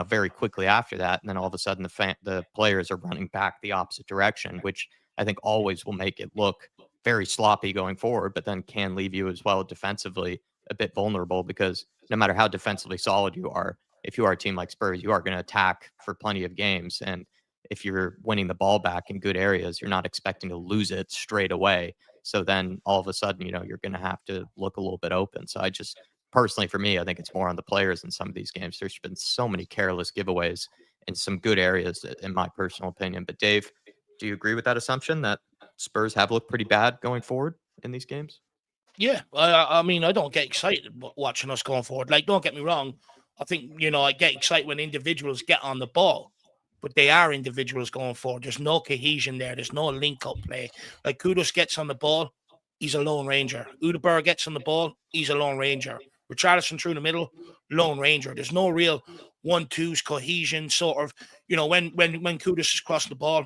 [SPEAKER 1] very quickly after that. And then all of a sudden the players are running back the opposite direction, which I think always will make it look very sloppy going forward, but then can leave you as well defensively a bit vulnerable, because no matter how defensively solid you are, if you are a team like Spurs, you are going to attack for plenty of games. And if you're winning the ball back in good areas, you're not expecting to lose it straight away. So then all of a sudden, you're going to have to look a little bit open. So I just personally, for me, I think it's more on the players in some of these games. There's been so many careless giveaways in some good areas, in my personal opinion. But Dave, do you agree with that assumption that Spurs have looked pretty bad going forward in these games?
[SPEAKER 3] Yeah, I mean, I don't get excited watching us going forward. Like, don't get me wrong. I think, I get excited when individuals get on the ball, but they are individuals going forward. There's no cohesion there. There's no link-up play. Like, Kudus gets on the ball, he's a lone ranger. Udebur gets on the ball, he's a lone ranger. Richarlison through the middle, lone ranger. There's no real 1-2s cohesion sort of, when Kudus is crossing the ball,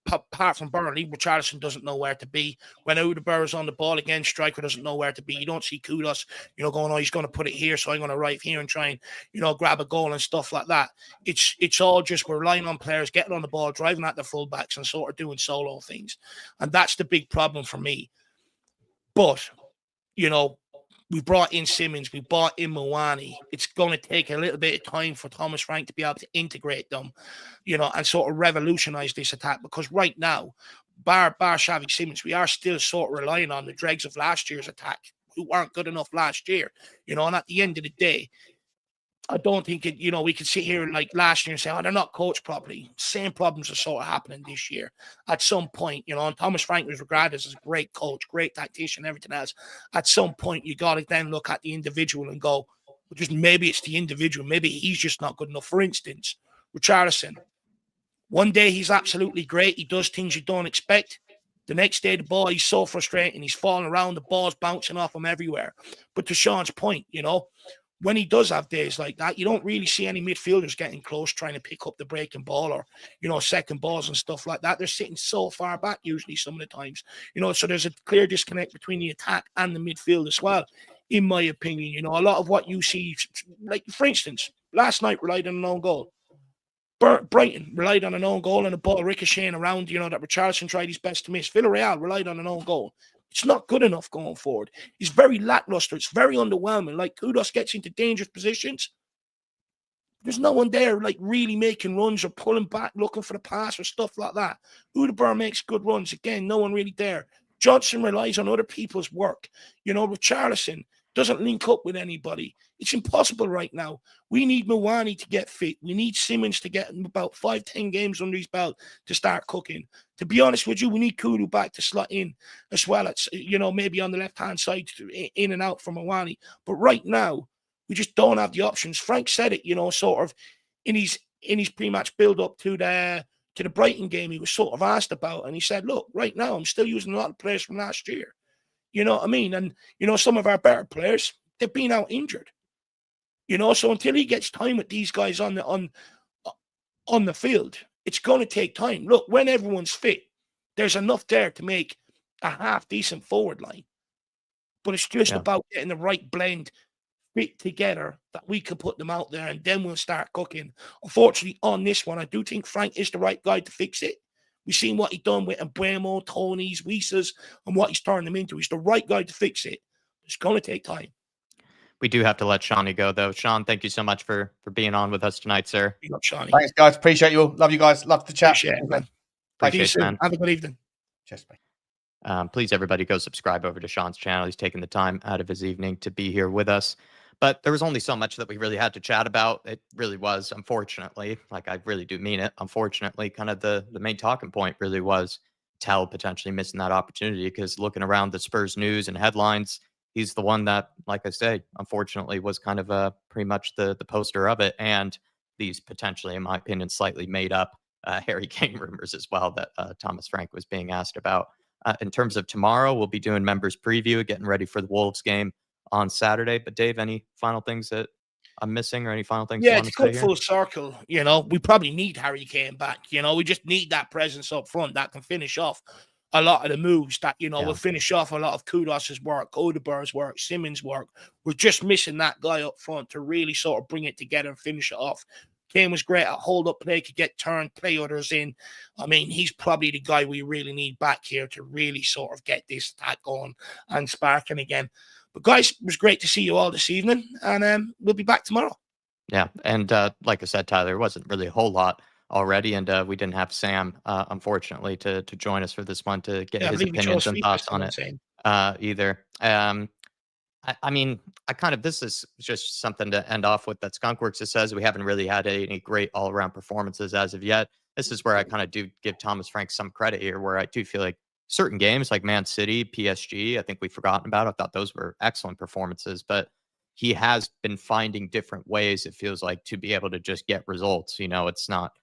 [SPEAKER 3] apart from Burnley, Richarlison doesn't know where to be. When Udebur is on the ball again, striker doesn't know where to be. You don't see Kudus, going, oh, he's going to put it here, so I'm going to arrive here and try and, grab a goal and stuff like that. It's all just we're relying on players getting on the ball, driving at their fullbacks and sort of doing solo things. And that's the big problem for me. But, we brought in Simmons, we brought in Mawani. It's going to take a little bit of time for Thomas Frank to be able to integrate them, and sort of revolutionize this attack. Because right now, bar Xavi Simmons, we are still sort of relying on the dregs of last year's attack, who weren't good enough last year. And at the end of the day, I don't think we could sit here like last year and say, oh, they're not coached properly. Same problems are sort of happening this year. At some point, and Thomas Frank was regarded as a great coach, great tactician, everything else. At some point, you got to then look at the individual and go, well, just maybe it's the individual. Maybe he's just not good enough. For instance, Richarlison. One day he's absolutely great. He does things you don't expect. The next day, the ball, he's so frustrating. He's falling around. The ball's bouncing off him everywhere. But to Sean's point, when he does have days like that, you don't really see any midfielders getting close, trying to pick up the breaking ball or, second balls and stuff like that. They're sitting so far back usually some of the times, so there's a clear disconnect between the attack and the midfield as well, in my opinion. A lot of what you see, like, for instance, last night relied on an own goal. Brighton relied on an own goal and a ball ricocheting around, that Richarlison tried his best to miss. Villarreal relied on an own goal. It's not good enough going forward. It's very lackluster. It's very underwhelming. Like, Kudos gets into dangerous positions. There's no one there, like, really making runs or pulling back, looking for the pass or stuff like that. Udebur makes good runs. Again, no one really there. Johnson relies on other people's work. Richarlison doesn't link up with anybody. It's impossible right now. We need Mawani to get fit. We need Simmons to get about 5-10 games under his belt to start cooking. To be honest with you, we need Kudu back to slot in as well. It's, maybe on the left-hand side, in and out from Mawani. But right now, we just don't have the options. Frank said it, sort of in his pre-match build-up to the Brighton game. He was sort of asked about, and he said, look, right now, I'm still using a lot of players from last year. You know what I mean? And, some of our better players, they've been out injured. So until he gets time with these guys on the field, it's going to take time. Look, when everyone's fit, there's enough there to make a half-decent forward line. But it's just about getting the right blend fit together that we can put them out there, and then we'll start cooking. Unfortunately, on this one, I do think Frank is the right guy to fix it. We've seen what he's done with Embuemo, Tony's, Wiesas, and what he's turned them into. He's the right guy to fix it. It's going to take time.
[SPEAKER 1] We do have to let Shawnee go, though. Sean, thank you so much for being on with us tonight, sir.
[SPEAKER 3] Big up, Shawnee.
[SPEAKER 2] Thanks, guys. Appreciate you all. Love you guys. Love the chat.
[SPEAKER 3] Appreciate it, man.
[SPEAKER 1] Appreciate it, man.
[SPEAKER 3] Have a good evening.
[SPEAKER 2] Cheers, mate.
[SPEAKER 1] Please, everybody, go subscribe over to Sean's channel. He's taking the time out of his evening to be here with us. But there was only so much that we really had to chat about. It really was, unfortunately, like, I really do mean it, unfortunately, kind of the main talking point really was Tel potentially missing that opportunity, because looking around the Spurs news and headlines, he's the one that, like I say, unfortunately was kind of pretty much the poster of it. And these potentially, in my opinion, slightly made up Harry Kane rumors as well that Thomas Frank was being asked about. In terms of tomorrow, we'll be doing members preview, getting ready for the Wolves game on Saturday. But Dave, any final things that I'm missing, or any final things?
[SPEAKER 3] Yeah, to come full circle, we probably need Harry Kane back. We just need that presence up front that can finish off a lot of the moves that, will finish off a lot of Kudos's work, Odebur's work, Simmons' work. We're just missing that guy up front to really sort of bring it together and finish it off. Kane was great at hold-up play, could get turned, play others in. I mean, he's probably the guy we really need back here to really sort of get this attack going and sparking again. But guys, it was great to see you all this evening, and we'll be back tomorrow.
[SPEAKER 1] Yeah, and like I said, Tyler, there wasn't really a whole lot already, and we didn't have Sam, unfortunately, to join us for this one to get his opinions and thoughts on it either. I mean, this is just something to end off with that Skunkworks says we haven't really had any great all-around performances as of yet. This is where I kind of do give Thomas Frank some credit here, where I do feel like certain games like Man City, PSG, I think we've forgotten about. I thought those were excellent performances, but he has been finding different ways, it feels like, to be able to just get results. It's not,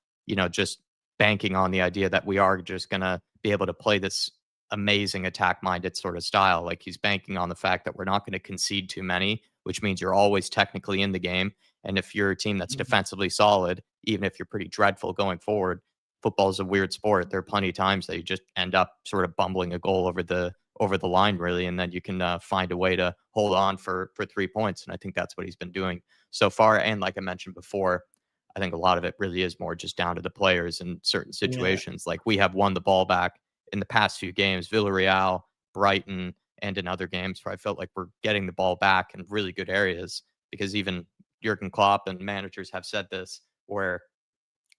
[SPEAKER 1] just banking on the idea that we are just going to be able to play this amazing attack-minded sort of style. Like, he's banking on the fact that we're not going to concede too many, which means you're always technically in the game. And if you're a team that's defensively solid, even if you're pretty dreadful going forward, football is a weird sport. There are plenty of times that you just end up sort of bumbling a goal over the line, really, and then you can find a way to hold on for 3 points. And I think that's what he's been doing so far. And like I mentioned before, I think a lot of it really is more just down to the players in certain situations. Like, we have won the ball back in the past few games, Villarreal, Brighton, and in other games where I felt like we're getting the ball back in really good areas, because even Jurgen Klopp and managers have said this, where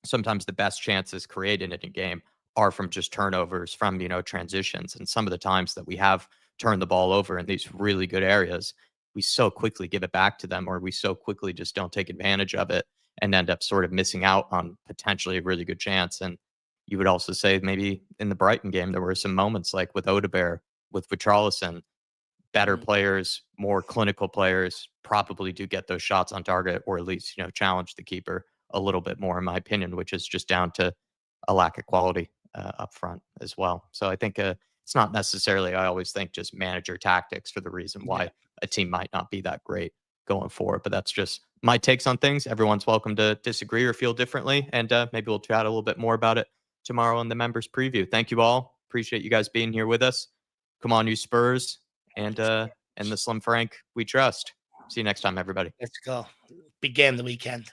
[SPEAKER 1] sometimes the best chances created in a game are from just turnovers, from, transitions. And some of the times that we have turned the ball over in these really good areas, we so quickly give it back to them, or we so quickly just don't take advantage of it and end up sort of missing out on potentially a really good chance. And you would also say maybe in the Brighton game, there were some moments like with Odegaard, with Richarlison, better players, more clinical players probably do get those shots on target, or at least, challenge the keeper a little bit more, in my opinion, which is just down to a lack of quality up front as well. So I think it's not necessarily, I always think, just manager tactics for the reason why a team might not be that great. going forward. But that's just my takes on things. Everyone's welcome to disagree or feel differently, and maybe we'll chat a little bit more about it tomorrow in the members preview. Thank you all. Appreciate you guys being here with us. Come on, you Spurs, and the Slim Frank we trust. See you next time, everybody.
[SPEAKER 3] Let's go. Big game the weekend.